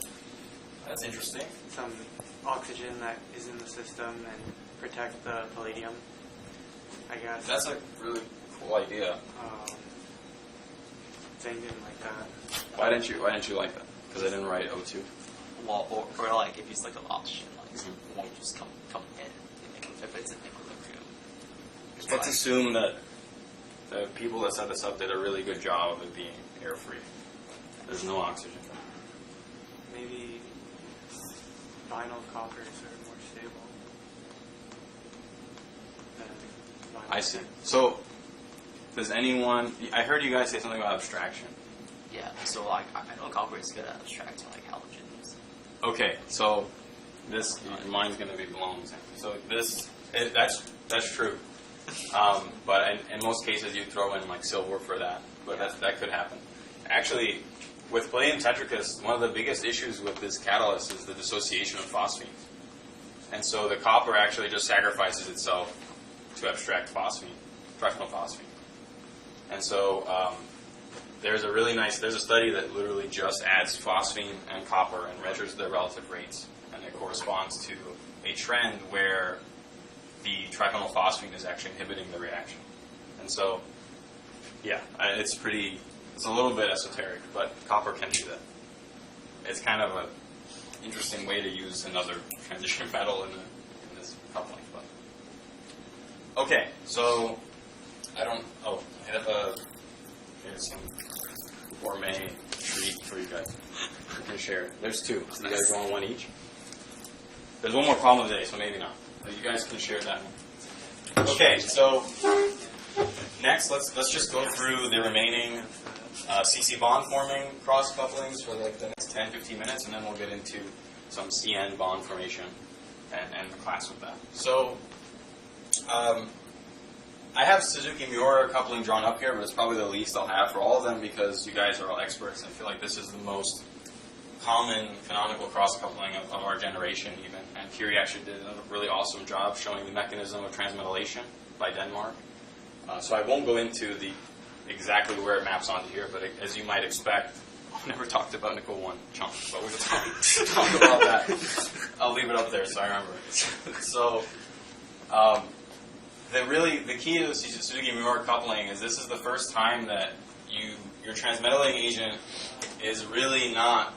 That's interesting. some oxygen that is in the system and protect the palladium, I guess. That's a really cool idea. Zane didn't like that. Why didn't you like that? Because I didn't write O2. Well, or like if you select an oxygen, like it won't just come in if it's in equilibrium. Let's assume that the people that set this up did a really good job of it being air-free. There's no oxygen. Maybe vinyl coppers are more stable than vinyl. I see. So, does anyone... I heard you guys say something about abstraction. Yeah, so like I know copper is good at abstracting like halogens. Okay, so this... Your mind's going to be blown. So this... That's true. But in most cases, you throw in like silver for that. But that could happen. Actually, with palladium tetrachus, one of the biggest issues with this catalyst is the dissociation of phosphine. And so the copper actually just sacrifices itself to abstract phosphine, fractional phosphine. And so there's a study that literally just adds phosphine and copper and measures their relative rates. And it corresponds to a trend where the triphenyl phosphine is actually inhibiting the reaction. And so, yeah, it's a little bit esoteric, but copper can do that. It's kind of an interesting way to use another transition metal in this coupling. But. Okay, so I have here's some gourmet treat for you guys. You can share it. There's two. So you guys want one each? There's one more problem today, so maybe not. But you guys can share that one. Okay, so next let's just go through the remaining CC bond forming cross couplings for like the next 10-15 minutes, and then we'll get into some CN bond formation and end the class with that. So I have Suzuki Miura coupling drawn up here, but it's probably the least I'll have for all of them because you guys are all experts. I feel like this is the most common canonical cross-coupling of our generation even. And Kiri actually did a really awesome job showing the mechanism of transmetallation by Denmark. So I won't go into exactly where it maps onto here, but as you might expect, I never talked about nickel 1 chunk, but we'll talk about that. I'll leave it up there so I remember it. So the key to the Suzuki Miura coupling is this is the first time that your transmetalling agent is really not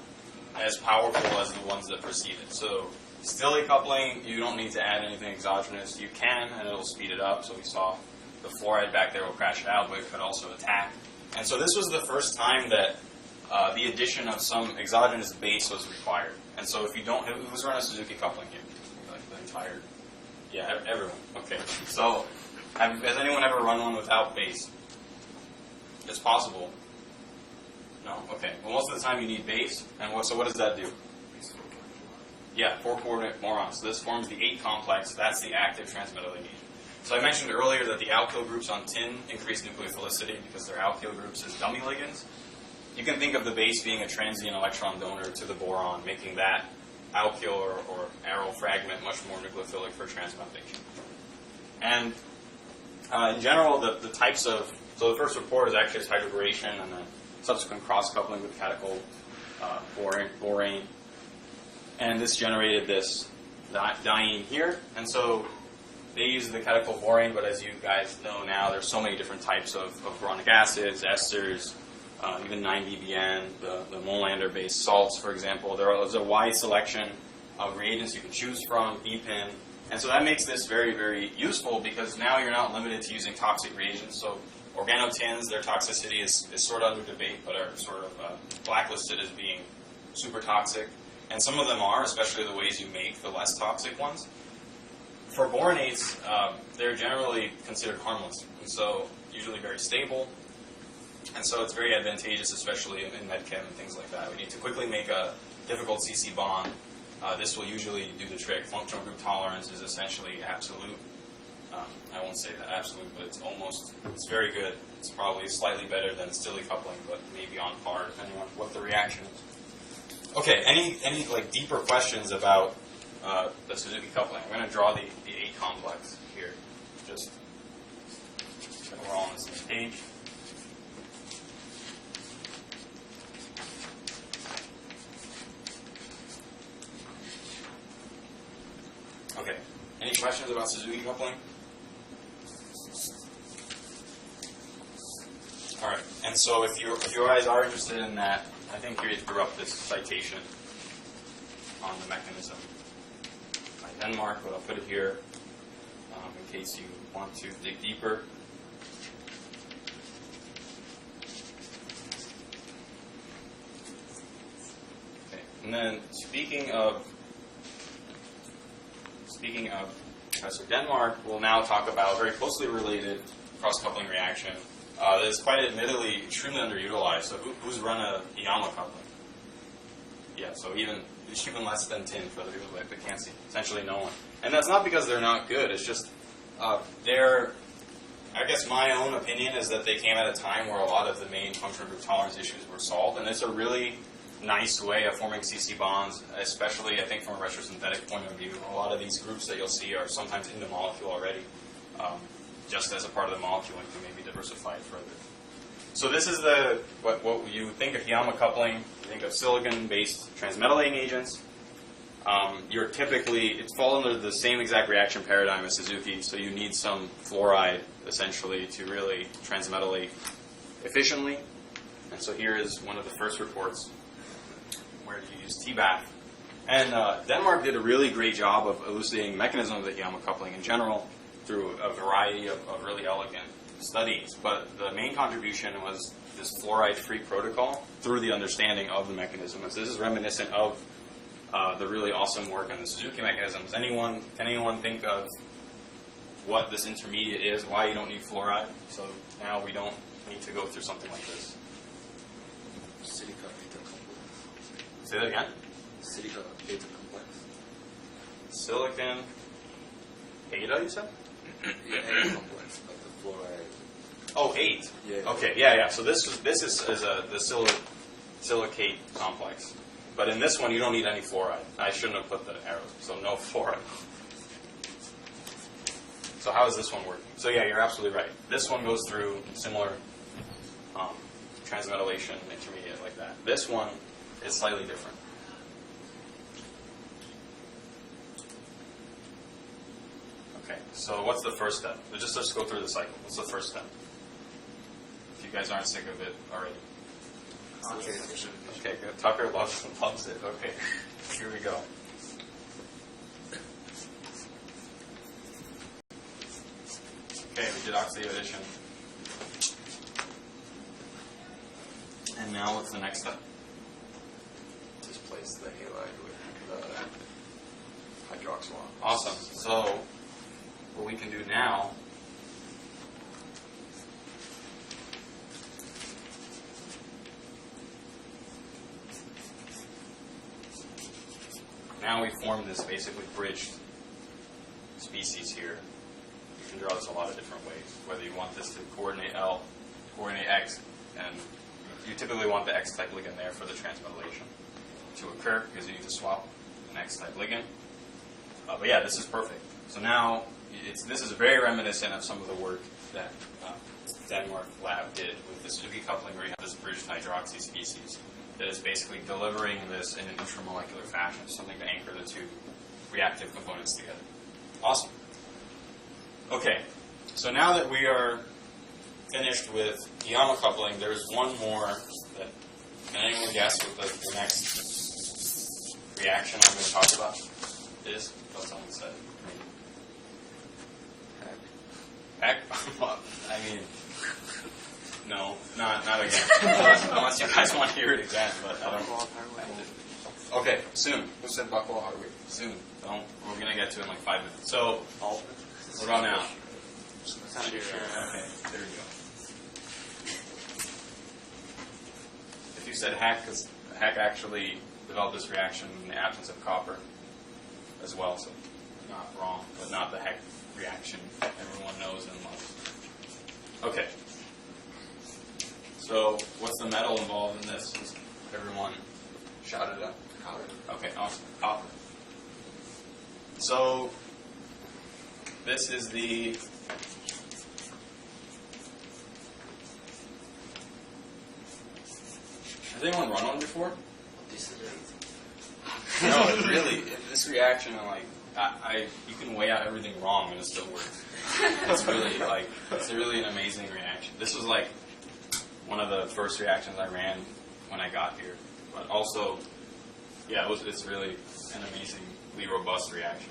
as powerful as the ones that precede it. So still a coupling, you don't need to add anything exogenous. You can, and it'll speed it up. So we saw the fluoride back there will crash it out, but it could also attack. And so this was the first time that the addition of some exogenous base was required. And so if you don't, who's run a Suzuki coupling here? Like the entire, yeah, everyone. Okay. So has anyone ever run one without base? It's possible. No? Okay. Well, most of the time you need base. And so what does that do? Yeah, 4-coordinate boron. So this forms the 8 complex. That's the active transmetalling agent. So I mentioned earlier that the alkyl groups on tin increase nucleophilicity because they're alkyl groups as dummy ligands. You can think of the base being a transient electron donor to the boron, making that alkyl or aryl fragment much more nucleophilic for transmutation. And in general, the types of... So the first report is actually hydroboration and then subsequent cross-coupling with catechol borane. And this generated this diene here. And so they use the catechol borane, but as you guys know now, there's so many different types of boronic acids, esters, even 9-BBN, the Molander-based salts, for example. There's a wide selection of reagents you can choose from, BPIN. And so that makes this very, very useful because now you're not limited to using toxic reagents. So organotins, their toxicity is sort of under debate, but are sort of blacklisted as being super toxic. and some of them are, especially the ways you make the less toxic ones. For borates, they're generally considered harmless, and so usually very stable. And so it's very advantageous, especially in medchem and things like that. We need to quickly make a difficult CC bond. This will usually do the trick. Functional group tolerance is essentially absolute. I won't say that absolute, but it's very good. It's probably slightly better than Stille coupling, but maybe on par, depending on what the reaction is. Okay, any like deeper questions about the Suzuki coupling? I'm going to draw the A complex here, just so we're all on the same page. Okay, any questions about Suzuki coupling? All right, and so if you guys are interested in that, I think here you drew up this citation on the mechanism by Denmark, but I'll put it here in case you want to dig deeper. Okay, and then speaking of Professor Denmark, we'll now talk about a very closely related cross-coupling reaction that is quite admittedly extremely underutilized. So who's run a Hiyama coupling? Yeah, so even less than 10 for the people that can't see. Essentially no one. And that's not because they're not good. It's just I guess my own opinion is that they came at a time where a lot of the main functional group tolerance issues were solved. And it's a really nice way of forming CC bonds, especially I think from a retrosynthetic point of view. A lot of these groups that you'll see are sometimes in the molecule already, just as a part of the molecule, and can maybe diversify it further. So this is what you think of Hiyama coupling. You think of silicon-based transmetallating agents. It falls under the same exact reaction paradigm as Suzuki, so you need some fluoride essentially to really transmetallate efficiently. And so here is one of the first reports where you use TBAF. And Denmark did a really great job of elucidating the mechanism of the Hiyama coupling in general through a variety of really elegant studies. But the main contribution was this fluoride-free protocol through the understanding of the mechanism. So this is reminiscent of the really awesome work on the Suzuki mechanisms. Can anyone think of what this intermediate is, why you don't need fluoride? So now we don't need to go through something like this. Silica beta complex. Say that again? Silica beta complex. Silicon beta, you said? Yeah, A complex, but the fluoride. Oh, 8. Yeah. Okay, yeah. So this is the silicate complex. But in this one, you don't need any fluoride. I shouldn't have put the arrows, so no fluoride. So how is this one working? So yeah, you're absolutely right. This one goes through similar transmetallation intermediate like that. This one is slightly different. Okay, so what's the first step? Let's go through the cycle. What's the first step? If you guys aren't sick of it already. Okay, good. Tucker loves it. Okay, here we go. Okay, we did oxidative addition. And now what's the next step? Displace the halide with the hydroxyl. Awesome. So what we can do now we form this basically bridged species here. You can draw this a lot of different ways, whether you want this to coordinate L, coordinate X, and you typically want the X-type ligand there for the transmetallation to occur because you need to swap an X-type ligand. But yeah, this is perfect. So now, this is very reminiscent of some of the work that Denmark lab did with the Suzuki coupling, where you have this bridged hydroxy species that is basically delivering this in an intramolecular fashion, something to anchor the two reactive components together. Awesome. Okay, so now that we are finished with Hiyama coupling, there's one more that, can anyone guess what the next reaction I'm going to talk about is? What someone said. Heck? I mean, no, not again. Unless you guys want to hear it again, but I don't. Okay, soon. Who said Buckwell Hardwick? Soon. Don't. We're going to get to it in like 5 minutes. So, what about now? Okay, there you go. If you said Heck, because Heck actually developed this reaction in the absence of copper as well, so not wrong, but not the Heck reaction everyone knows and loves. Okay. So, what's the metal involved in this? Everyone shouted out. Copper. Okay, awesome. Copper. So, this is the... Has anyone run one before? This is it. No, it really, this reaction, you can weigh out everything wrong and it still works. It's really an amazing reaction. This was like one of the first reactions I ran when I got here. But also, yeah, it's really an amazingly robust reaction.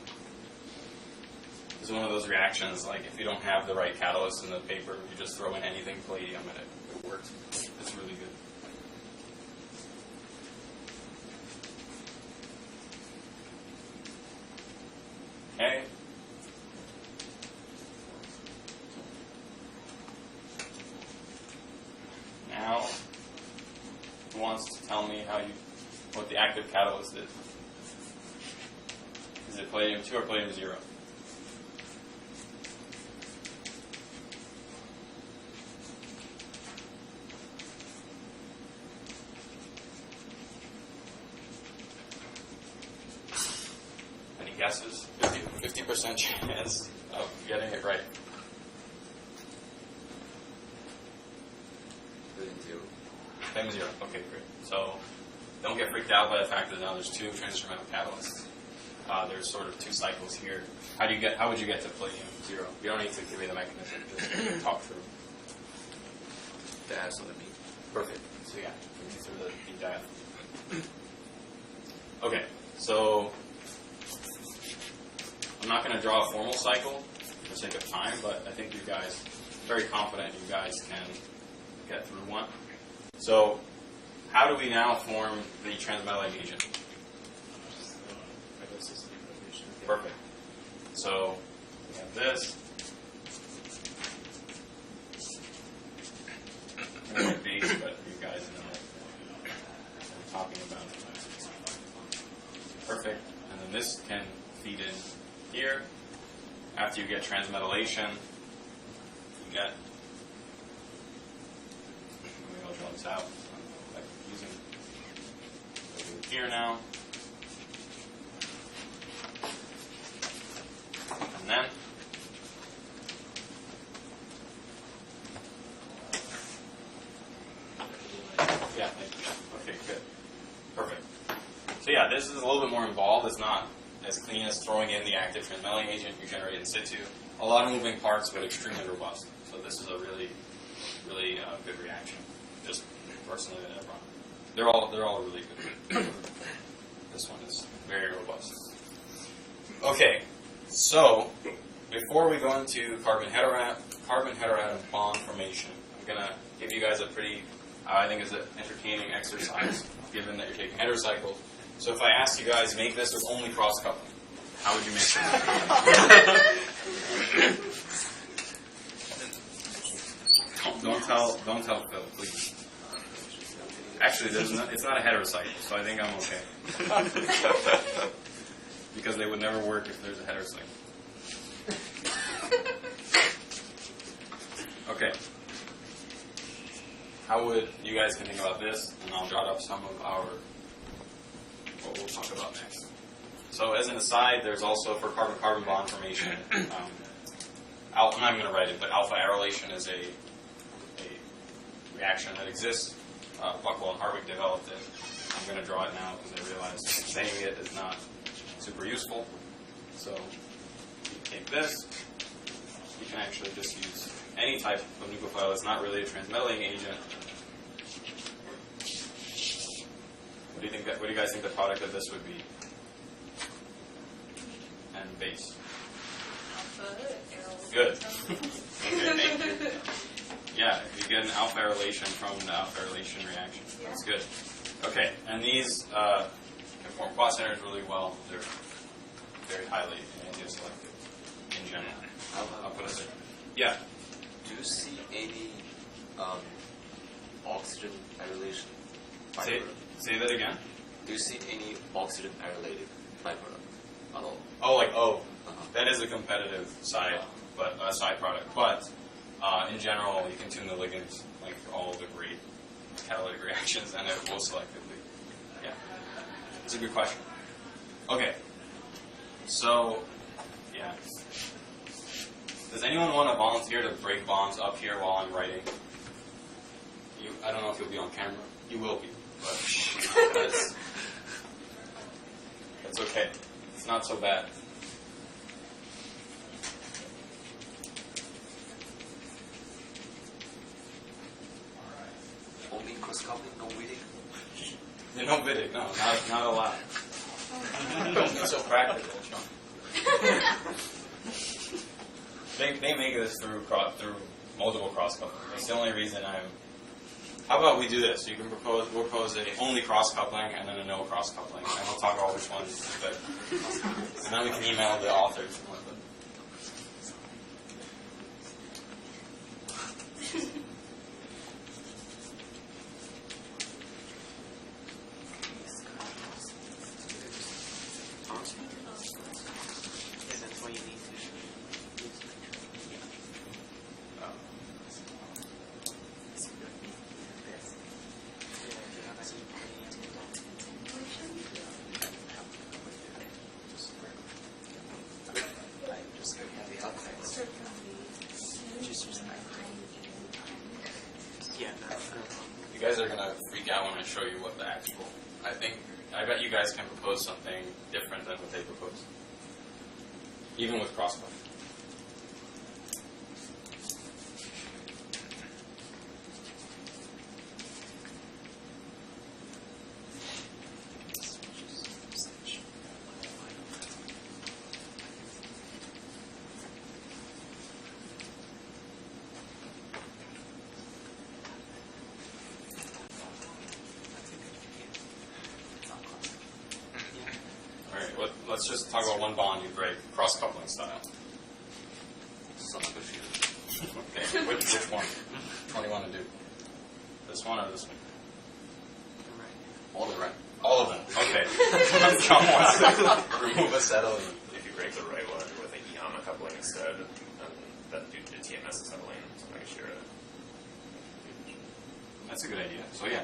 It's one of those reactions, like if you don't have the right catalyst in the paper, you just throw in anything palladium and it works. It's really good. Okay. Now, who wants to tell me what the active catalyst is? Is it palladium 2 or palladium 0? Any guesses? 50% chance of getting it right. Palladium 0. Okay, great. So don't get freaked out by the fact that now there's 2 transfer metal catalysts. There's sort of 2 cycles here. How would you get to palladium 0? You don't need to give me the mechanism. Just talk through. That's what I mean. Perfect. So yeah, we get through the diath. Okay, so I'm not going to draw a formal cycle for the sake of time, but I think you guys, very confident you guys can get through one. So how do we now form the transmetallic agent? Perfect. So we have this. More base, but you guys know what I'm talking about. Perfect. And then this can feed in here. After you get transmetallation, you get. Maybe I'll draw this out. Like using here now. And then yeah, thank you. Okay, good. Perfect. So yeah, this is a little bit more involved. It's not as clean as throwing in the active transmetallic agent you generate in situ. A lot of moving parts, but extremely robust. So this is a really, really good reaction. Just personally that I've run. They're all really good. This one is very robust. Okay, so before we go into carbon heteroatom bond formation, I'm gonna give you guys a pretty, I think, is an entertaining exercise, given that you're taking heterocycles. So if I ask you guys, make this with only cross-coupling, how would you make it? Don't tell Phil, please. Actually, it's not a heterocycle, so I think I'm okay. Because they would never work if there's a heterocycle. Okay. How would you guys can think about this, and I'll jot up some of what we'll talk about next. So as an aside, there's also for carbon-carbon bond formation, I'm not even going to write it, but alpha arylation is a reaction that exists. Buckwell and Hardwick developed it. I'm going to draw it now because I realize saying it is not super useful. So you take this, you can actually just use any type of nucleophile that's not really a transmetallic agent. What do you guys think the product of this would be? And base. Good. Okay, thank you. Yeah, you get an alpha arylation from the alpha arylation reaction. That's good. Okay, and these cross centers really well. They're very highly angioselective in general. I'll put it there. Yeah. Do you see any oxygen annihilation Say byproduct? that again. Do you see any oxygen annihilated byproduct at all? Oh, like Uh-huh. that is a competitive side, but a side product. But in general, you can tune the ligands like for all the great catalytic reactions, and it will selectively. Yeah, it's a good question. Okay, so yeah, does anyone want to volunteer to break bonds up here while I'm writing? I don't know if you'll be on camera. You will be, but that's okay. It's not so bad. Only cross-coupling, no reading? No bidding, no, not allowed. Don't be so practical, Sean. They make this through multiple cross-coupling. That's the only reason I'm. How about we do this? You can we'll propose a only cross-coupling and then a no cross-coupling, and we'll talk about which one is better. And then we can email the authors and let them. Yeah, that's why you need to. Yeah, that's good. You guys are gonna freak out when I show you what the actual. I bet you guys can propose something different than what they proposed, even with crosscoupling. Let's just talk about one bond you break, cross-coupling style. Son of a shit. Okay, which one? What do you want to do? This one or this one? All around. All of them. Okay. John wants to remove acetylene. If you break the right one with a Yama coupling instead, then do the TMS acetylene to make sure. That's a good idea. So yeah,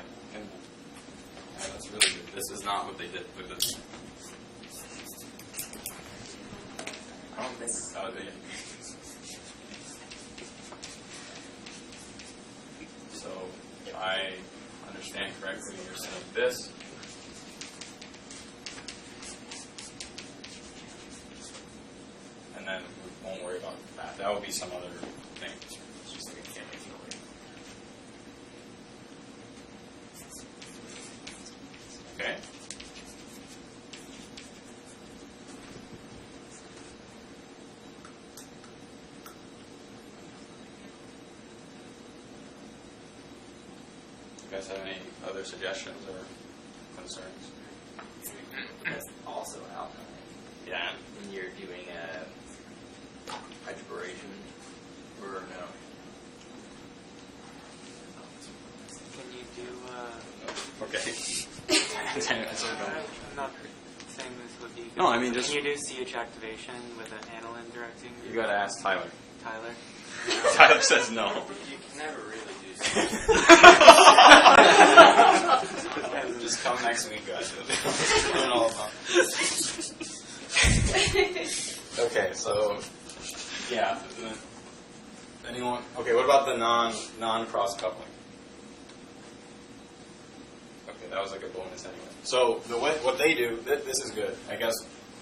that's really good. This is not what they did with this. So, if I understand correctly, you're saying this. And then we won't worry about that. That will be some other thing. It's just like a family feeling. Okay? You guys have any other suggestions or concerns? Also alkaline. Yeah. When you're doing a hydroboration or no? Can you do, Okay. I'm not saying this would be good. No, I mean, just- Can you do CH activation with an aniline directing? You gotta ask Tyler. Tyler? Tyler says no. You can never really do Just come next week, guys. Learn all about it. Okay, so yeah. Anyone? Okay, what about the non cross coupling? Okay, that was like a bonus anyway. So what they do, this is good. I guess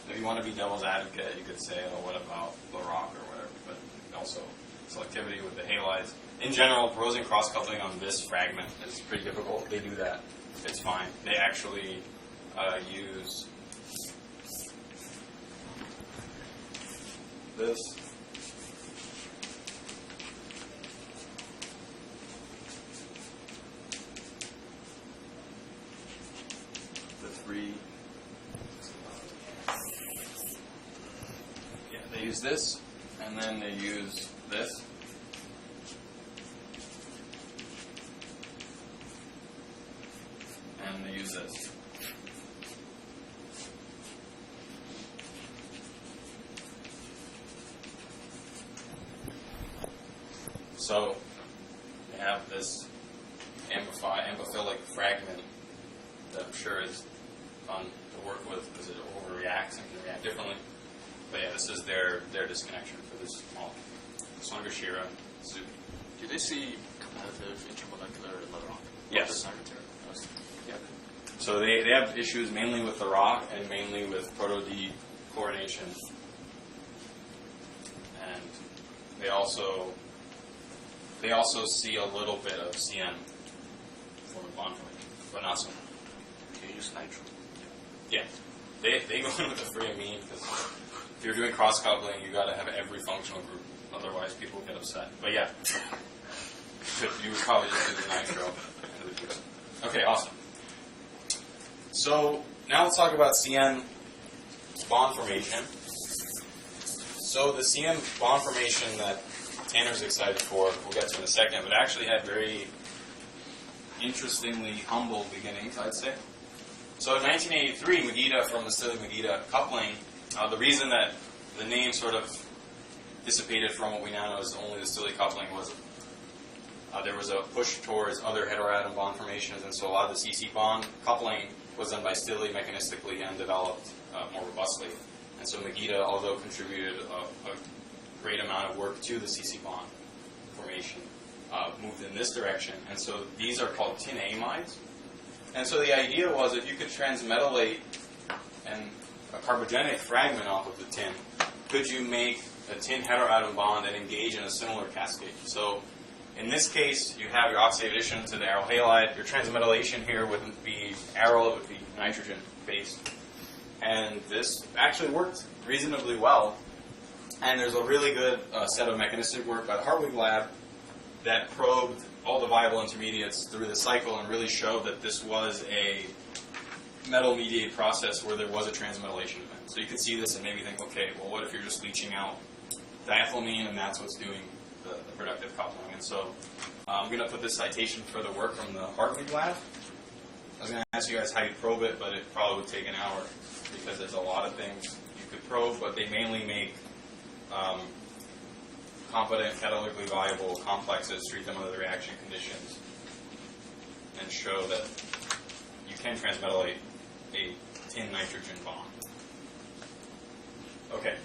if you want to be devil's advocate, you could say, oh, what about the rock or whatever, but also selectivity with the halides. In general, proposing cross-coupling on this fragment is pretty difficult. They do that. It's fine. They actually use this. The 3 use this, and then they use this. And they use this. So they have this amphiphilic fragment that I'm sure is fun to work with because it overreacts and can react differently. But yeah, this is their disconnection for this molecule. Sonogashira soup. Do they see competitive intermolecular leather rock? Yes. Yeah. So they have issues mainly with the rock and mainly with proto-dechlorination. And they also see a little bit of CN for bond formation, but not so much. Can you use nitro? Yeah. They go in with the free amine because if you're doing cross-coupling, you got to have every functional group. Otherwise, people get upset. But yeah, you would probably just do the nitro. Okay, awesome. So now let's talk about CN bond formation. So the CN bond formation that Tanner's excited for, we'll get to in a second, but actually had very interestingly humble beginnings, I'd say. So in 1983, Migite from the silly Migite coupling, the reason that the name sort of dissipated from what we now know as only the silly coupling was there was a push towards other heteroatom bond formations, and so a lot of the CC bond coupling was done by Stille mechanistically and developed more robustly. And so Migite, although contributed a great amount of work to the CC bond formation, moved in this direction. And so these are called tin amides. And so the idea was if you could transmetallate a carbogenic fragment off of the tin, could you make a tin heteroatom bond and engage in a similar cascade? So in this case, you have your oxidative addition to the aryl halide. Your transmetallation here wouldn't be aryl, it would be nitrogen based. And this actually worked reasonably well. And there's a really good set of mechanistic work by the Hartwig lab that probed all the viable intermediates through the cycle and really showed that this was a metal-mediated process where there was a transmetallation event. So you could see this and maybe think, okay, well, what if you're just leaching out diethylamine and that's what's doing the productive coupling? And so I'm going to put this citation for the work from the Hartwig lab. I was going to ask you guys how you probe it, but it probably would take an hour because there's a lot of things you could probe, but they mainly make competent, catalytically viable complexes, treat them under the reaction conditions, and show that you can transmetallate a tin nitrogen bond. Okay.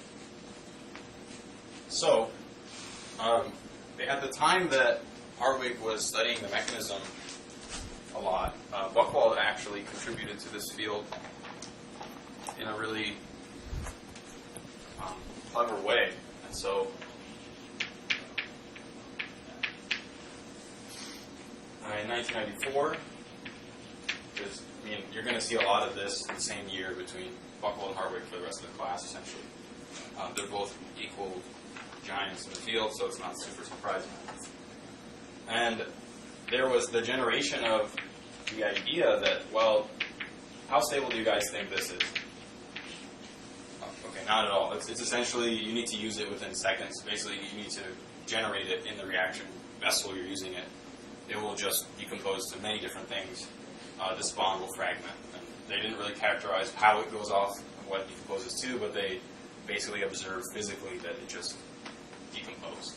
So, at the time that Hartwig was studying the mechanism a lot, Buchwald actually contributed to this field in a really clever way. And so, in 1994, you're going to see a lot of this the same year between Buchwald and Hartwig for the rest of the class, essentially. They're both equal giants in the field, so it's not super surprising. And there was the generation of the idea that, well, how stable do you guys think this is? Okay, not at all. It's essentially, you need to use it within seconds. Basically, you need to generate it in the reaction vessel you're using it. It will just decompose to many different things. This bond will fragment. And they didn't really characterize how it goes off and what it decomposes to, but they basically observed physically that it just decomposed.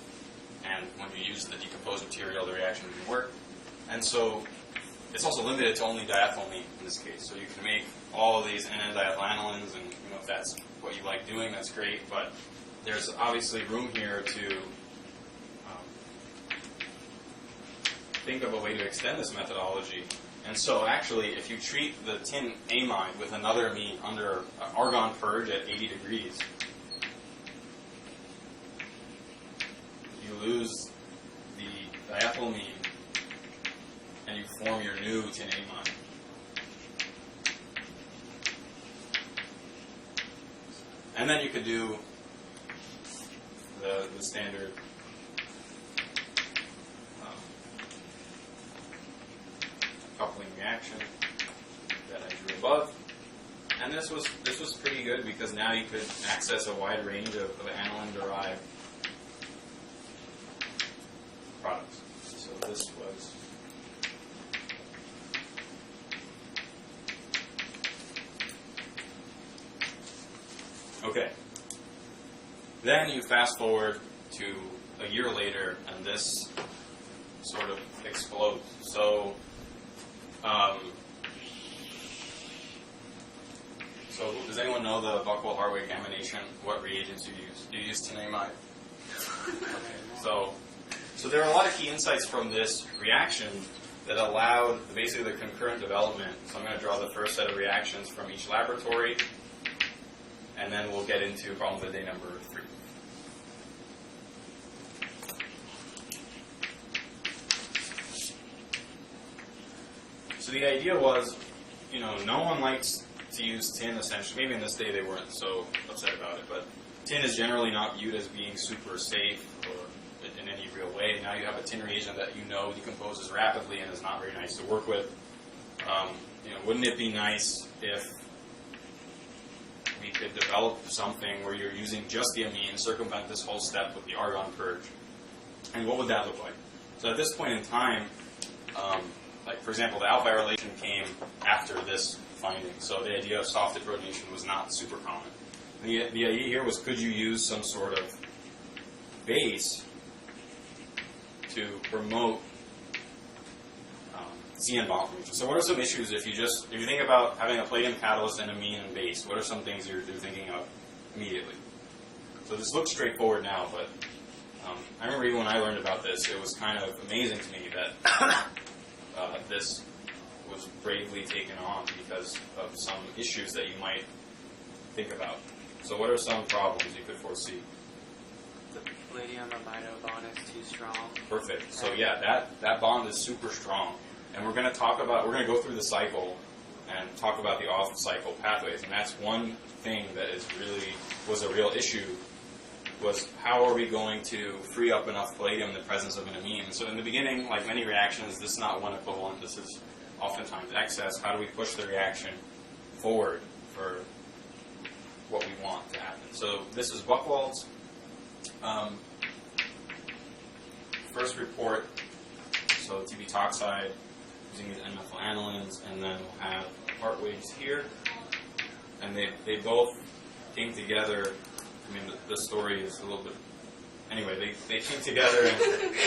And when you use the decomposed material, the reaction didn't work. And so it's also limited to only diethylamine in this case. So you can make all of these N,N-diethylanilins, and if that's what you like doing, that's great. But there's obviously room here to think of a way to extend this methodology. And so actually, if you treat the tin amide with another amine under argon purge at 80 degrees, you lose the diethylamine and you form your new tin amide. And then you could do the standard coupling reaction that I drew above. and this was pretty good because now you could access a wide range of aniline-derived products. So this was okay. Then you fast forward to a year later, and this sort of explodes. So, does anyone know the Buchwald-Hartwig examination? What reagents you use? Do you use tinamide? So there are a lot of key insights from this reaction that allowed basically the concurrent development. So I'm going to draw the first set of reactions from each laboratory, and then we'll get into problem of the day number 3. So the idea was, no one likes to use tin, essentially. Maybe in this day they weren't so upset about it, but tin is generally not viewed as being super safe or in any real way. Now you have a tin reagent that decomposes rapidly and is not very nice to work with. Wouldn't it be nice if we could develop something where you're using just the amine, circumvent this whole step with the argon purge? And what would that look like? So at this point in time, for example, the alpha relation came after this finding, so the idea of soft deprotonation was not super common. The idea here was, could you use some sort of base to promote CN bond formation? So what are some issues if you think about having a palladium catalyst and amine and base? What are some things you're thinking of immediately? So this looks straightforward now, but I remember even when I learned about this, it was kind of amazing to me that this was bravely taken on because of some issues that you might think about. So what are some problems you could foresee? The palladium amino bond is too strong. Perfect. So yeah, that bond is super strong. And we're going to go through the cycle and talk about the off-cycle pathways. And that's one thing that was a real issue, was how are we going to free up enough palladium in the presence of an amine? So in the beginning, like many reactions, this is not one equivalent. This is oftentimes excess. How do we push the reaction forward for what we want to happen? So this is Buchwald's first report. So TB-toxide using these N-methyl anilines, and then we'll have Hartwig's here. And they both came together. I mean, the story is a little bit... Anyway, they came together and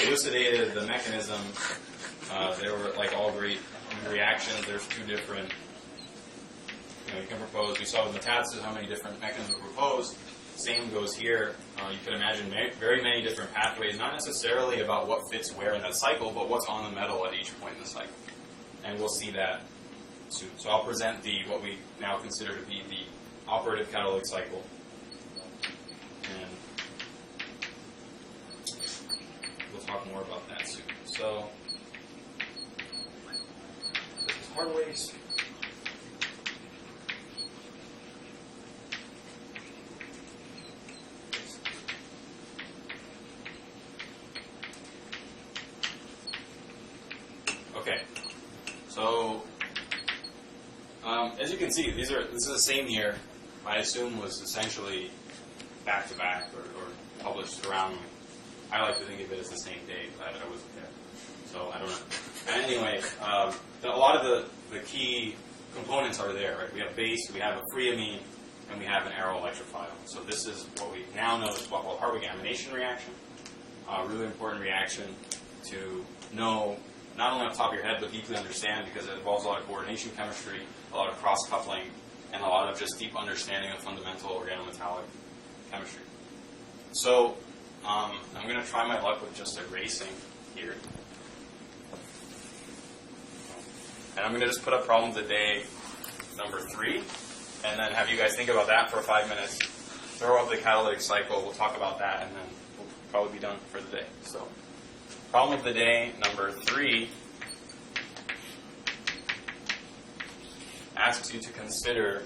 elucidated the mechanism. They were all great reactions. There's 2 different... you can propose... We saw with metastasis how many different mechanisms were proposed. Same goes here. You could imagine very many different pathways, not necessarily about what fits where in that cycle, but what's on the metal at each point in the cycle. And we'll see that soon. So I'll present what we now consider to be the operative catalytic cycle. And we'll talk more about that soon. So this is Hartwig's. Okay. So as you can see, this is the same year. I assume was essentially back to back or published around. I like to think of it as the same day, but I wasn't there, so I don't know. Anyway, a lot of the key components are there. Right? We have base, we have a free amine, and we have an arrow electrophile. So this is what we now know is Buchwald-Hartwig amination reaction. Really important reaction to know, not only off the top of your head, but deeply understand, because it involves a lot of coordination chemistry, a lot of cross-coupling, and a lot of just deep understanding of fundamental organometallic chemistry. So I'm going to try my luck with just erasing here. And I'm going to just put up problem of the day number 3, and then have you guys think about that for 5 minutes. Throw up the catalytic cycle, we'll talk about that, and then we'll probably be done for the day. So problem of the day number 3 asks you to consider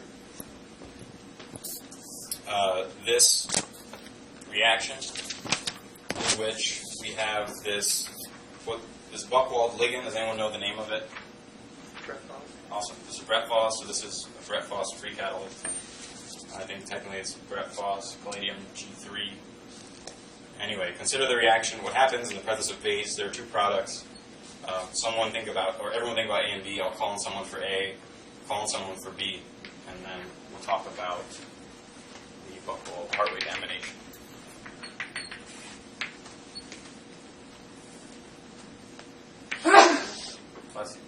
this reaction in which we have this Buchwald ligand. Does anyone know the name of it? Awesome. This is Brett Foss, so this is a Brett Foss free catalyst. I think technically it's Brett Foss palladium G3. Anyway, consider the reaction. What happens in the presence of base? There are two products. Everyone think about A and B. I'll call on someone for A, call on someone for B, and then we'll talk about the buckle part weight amination. Bless you.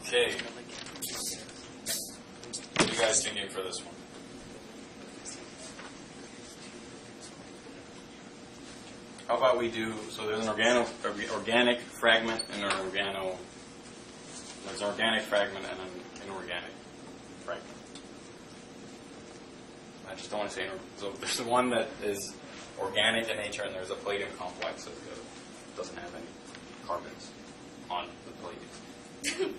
Okay. What are you guys thinking for this one? How about we do, so there's an organic fragment and an there's an organic fragment and an inorganic fragment. I just don't want to say, so there's the one that is organic in nature and there's a palladium complex that doesn't have any carbons on the palladium.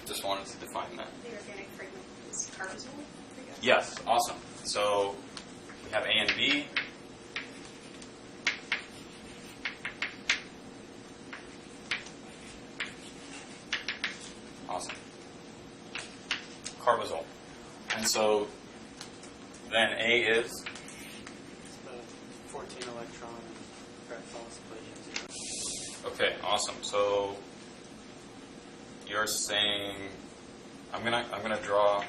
Just wanted to define that. The organic fragment is carbazole, I guess? Yes, awesome. So we have A and B. Awesome. Carbazole. And so then A is? It's the 14 electron Brett Foss palladium 0. Okay, awesome. So you're saying I'm gonna draw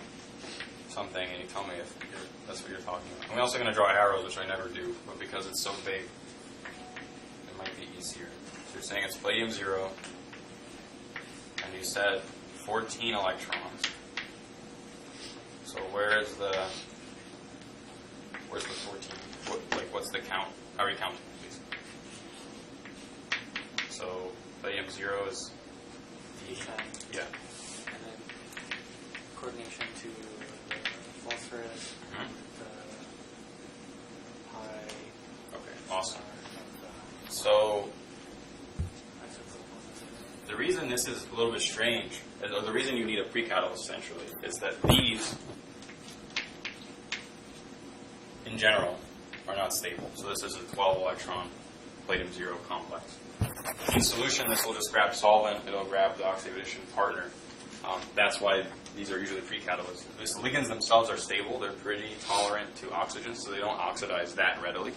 something, and you tell me if that's what you're talking about. I'm also gonna draw arrows, which I never do, but because it's so big, it might be easier. So you're saying it's palladium 0, and you said 14 electrons. So where's the 14? What's the count? How are you counting, please? So palladium 0 is D. 10. Yeah. And then coordination to the phosphorus, Mhm. the pi. Okay, awesome. Of the So isopropyl. the reason this is a little bit strange, or the reason you need a precatalyst essentially, is that these, in general, are not stable. So this is a 12-electron palladium 0 complex. In solution, this will just grab solvent. It'll grab the oxidation partner. That's why these are usually precatalysts. The ligands themselves are stable. They're pretty tolerant to oxygen, so they don't oxidize that readily.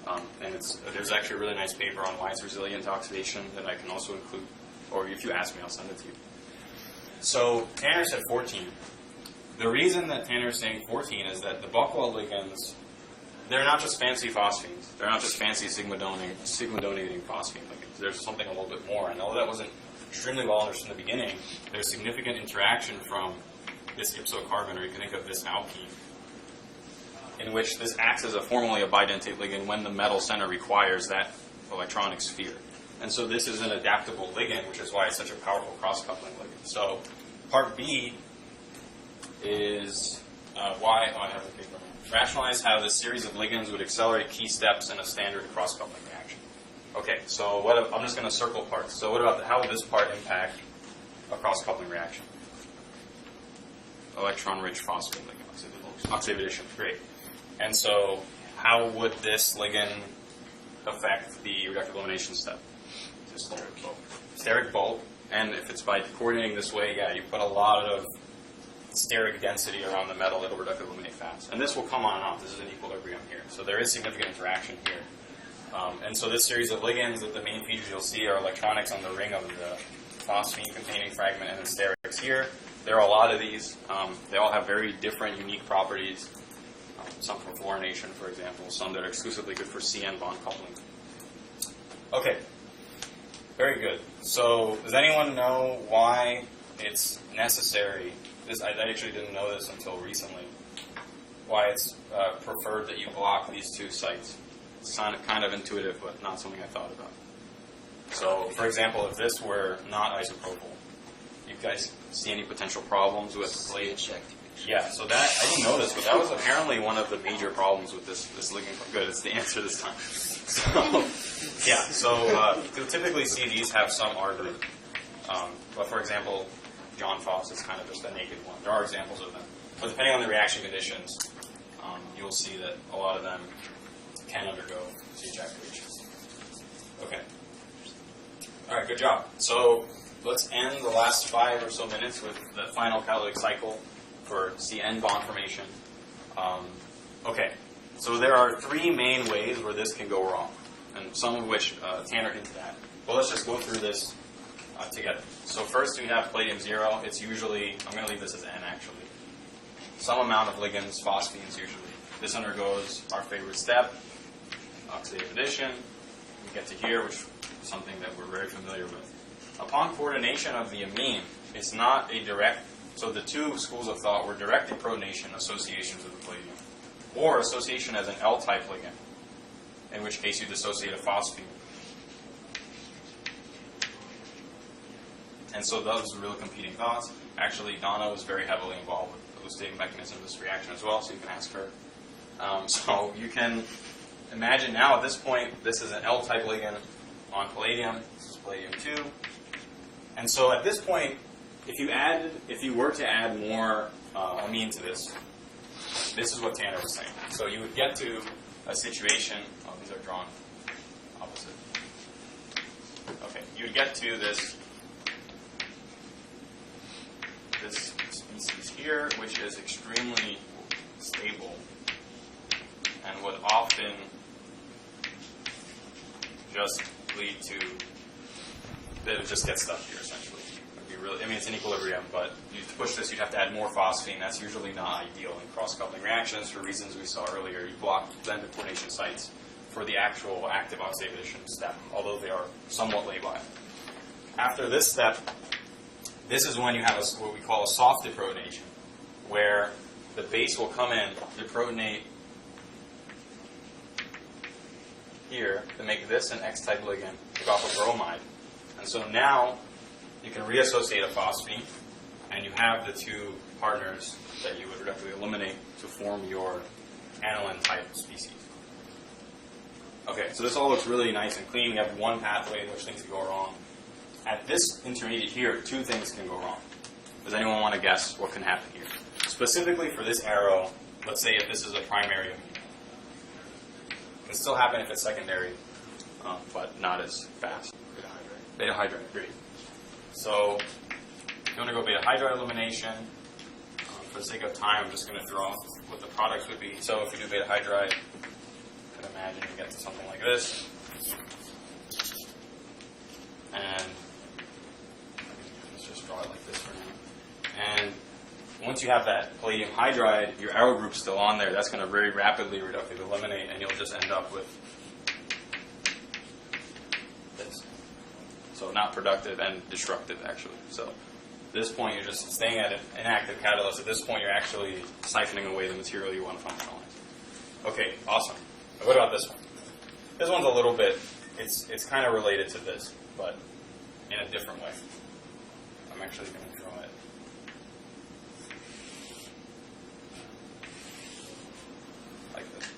And there's actually a really nice paper on why it's resilient to oxidation that I can also include. Or if you ask me, I'll send it to you. So Tanner said 14. The reason that Tanner is saying 14 is that the Buchwald ligands, they're not just fancy phosphines. They're not just fancy sigma-donating phosphine ligands. There's something a little bit more. And although that wasn't extremely well understood in the beginning, there's significant interaction from this ipsocarbon, or you can think of this alkene, in which this acts as formally a bidentate ligand when the metal center requires that electronic sphere. And so this is an adaptable ligand, which is why it's such a powerful cross-coupling ligand. So part B is why I have the paper. Rationalize how this series of ligands would accelerate key steps in a standard cross-coupling reaction. Okay, so I'm just going to circle parts. So what about how would this part impact a cross-coupling reaction? Electron-rich phosphate ligand oxidation. Great. And so how would this ligand affect the reductive elimination step? Steric bulk. And if it's by coordinating this way, yeah, you put a lot of steric density around the metal, it'll reductive eliminate fast. And this will come on and off. This is an equilibrium here. So there is significant interaction here. And so this series of ligands, the main features you'll see are electronics on the ring of the phosphine-containing fragment and then sterics here. There are a lot of these. They all have very different, unique properties. Some for fluorination, for example. Some that are exclusively good for CN bond coupling. Okay. Very good. So does anyone know why it's necessary? I actually didn't know this until recently. Why it's preferred that you block these two sites. It's kind of intuitive, but not something I thought about. So, for example, if this were not isopropyl, you guys see any potential problems with palladium? Yeah, so that, I didn't know this, but that was apparently one of the major problems with this ligand. Good, it's the answer this time. So, yeah, so you'll typically see these have some R group. But for example, John Foss is kind of just a naked one. There are examples of them. But depending on the reaction conditions, you'll see that a lot of them can undergo CH activation. Okay. All right, good job. So let's end the last 5 or so minutes with the final catalytic cycle for CN bond formation. Okay, so there are 3 main ways where this can go wrong, and some of which Tanner hinted at. But let's just go through this together. So first we have palladium 0. It's usually, I'm going to leave this as N actually, some amount of ligands, phosphines usually. This undergoes our favorite step, oxidative addition. We get to here, which is something that we're very familiar with. Upon coordination of the amine, it's not a direct, so the 2 schools of thought were direct deprotonation associations with the palladium, or association as an L-type ligand, in which case you dissociate a phosphine. And so those are really competing thoughts. Actually, Donna was very heavily involved with the elucidating mechanism of this reaction as well, so you can ask her. So you can imagine now at this point, this is an L-type ligand on palladium. This is palladium 2. And so at this point, if you were to add more amine to this, this is what Tanner was saying. So you would get to a situation, oh, these are drawn opposite. Okay, you would get to this species here, which is extremely stable and would often just lead to that it just gets stuck here essentially. It'd be really, I mean, it's in equilibrium, but to push this, you'd have to add more phosphine. That's usually not ideal in cross-coupling reactions for reasons we saw earlier. You block blend coordination sites for the actual active oxidation step, although they are somewhat labile. After this step, this is when you have what we call a soft deprotonation, where the base will come in, deprotonate here to make this an X-type ligand, take off a bromide, And so now you can reassociate a phosphine, and you have the two partners that you would readily eliminate to form your aniline type species. Okay, so this all looks really nice and clean. We have one pathway in which things can go wrong. At this intermediate here, two things can go wrong. Does anyone want to guess what can happen here? Specifically for this arrow, let's say if this is a primary amine. It can still happen if it's secondary, but not as fast. Beta hydride, great. So if you want to go beta hydride elimination, for the sake of time, I'm just going to draw what the products would be. So if we do beta hydride, you can imagine you get to something like this. And let's just draw it like this for now. And once you have that palladium hydride, your arrow group's still on there. That's going to very rapidly reductively eliminate, and you'll just end up with this. So not productive and destructive, actually. So at this point, you're just staying at an inactive catalyst. At this point, you're actually siphoning away the material you want to functionalize. Okay, awesome. Now what about this one? This one's a little bit, it's kind of related to this, but in a different way. I'm actually going to draw it. Like this.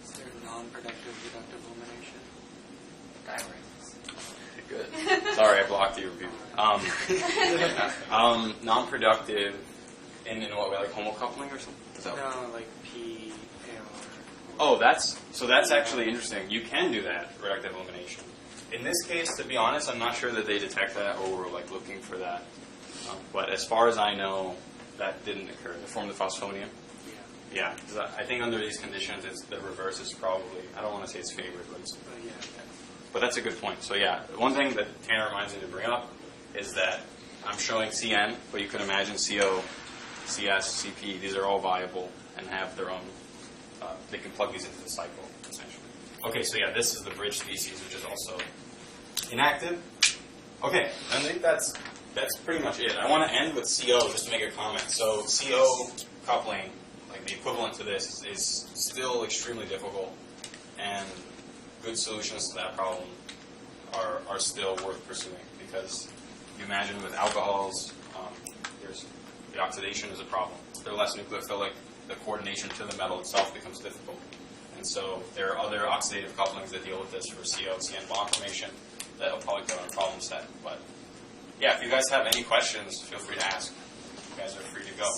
Is there non-productive reductive elimination? Good. Sorry, I blocked you. Non-productive in what way, like homocoupling or something? Is that No, like P, AR. Oh, that's actually interesting. You can do that, reductive elimination. In this case, to be honest, I'm not sure that they detect that or were like looking for that. But as far as I know, that didn't occur. They formed the phosphonium. Yeah, because I think under these conditions, it's the reverse is probably, I don't want to say it's favored, but it's, but that's a good point. So yeah, one thing that Tanner reminds me to bring up is that I'm showing CN, but you could imagine CO, CS, CP, these are all viable and have their own, they can plug these into the cycle, essentially. Okay, so yeah, this is the bridge species, which is also inactive. Okay, I think that's pretty much it. I want to end with CO just to make a comment. So CO coupling, like the equivalent to this, is still extremely difficult, and good solutions to that problem are still worth pursuing, because you imagine with alcohols, the oxidation is a problem. They're less nucleophilic. The coordination to the metal itself becomes difficult. And so there are other oxidative couplings that deal with this for CO, CN bond formation that will probably go in a problem set. But yeah, if you guys have any questions, feel free to ask. You guys are free to go.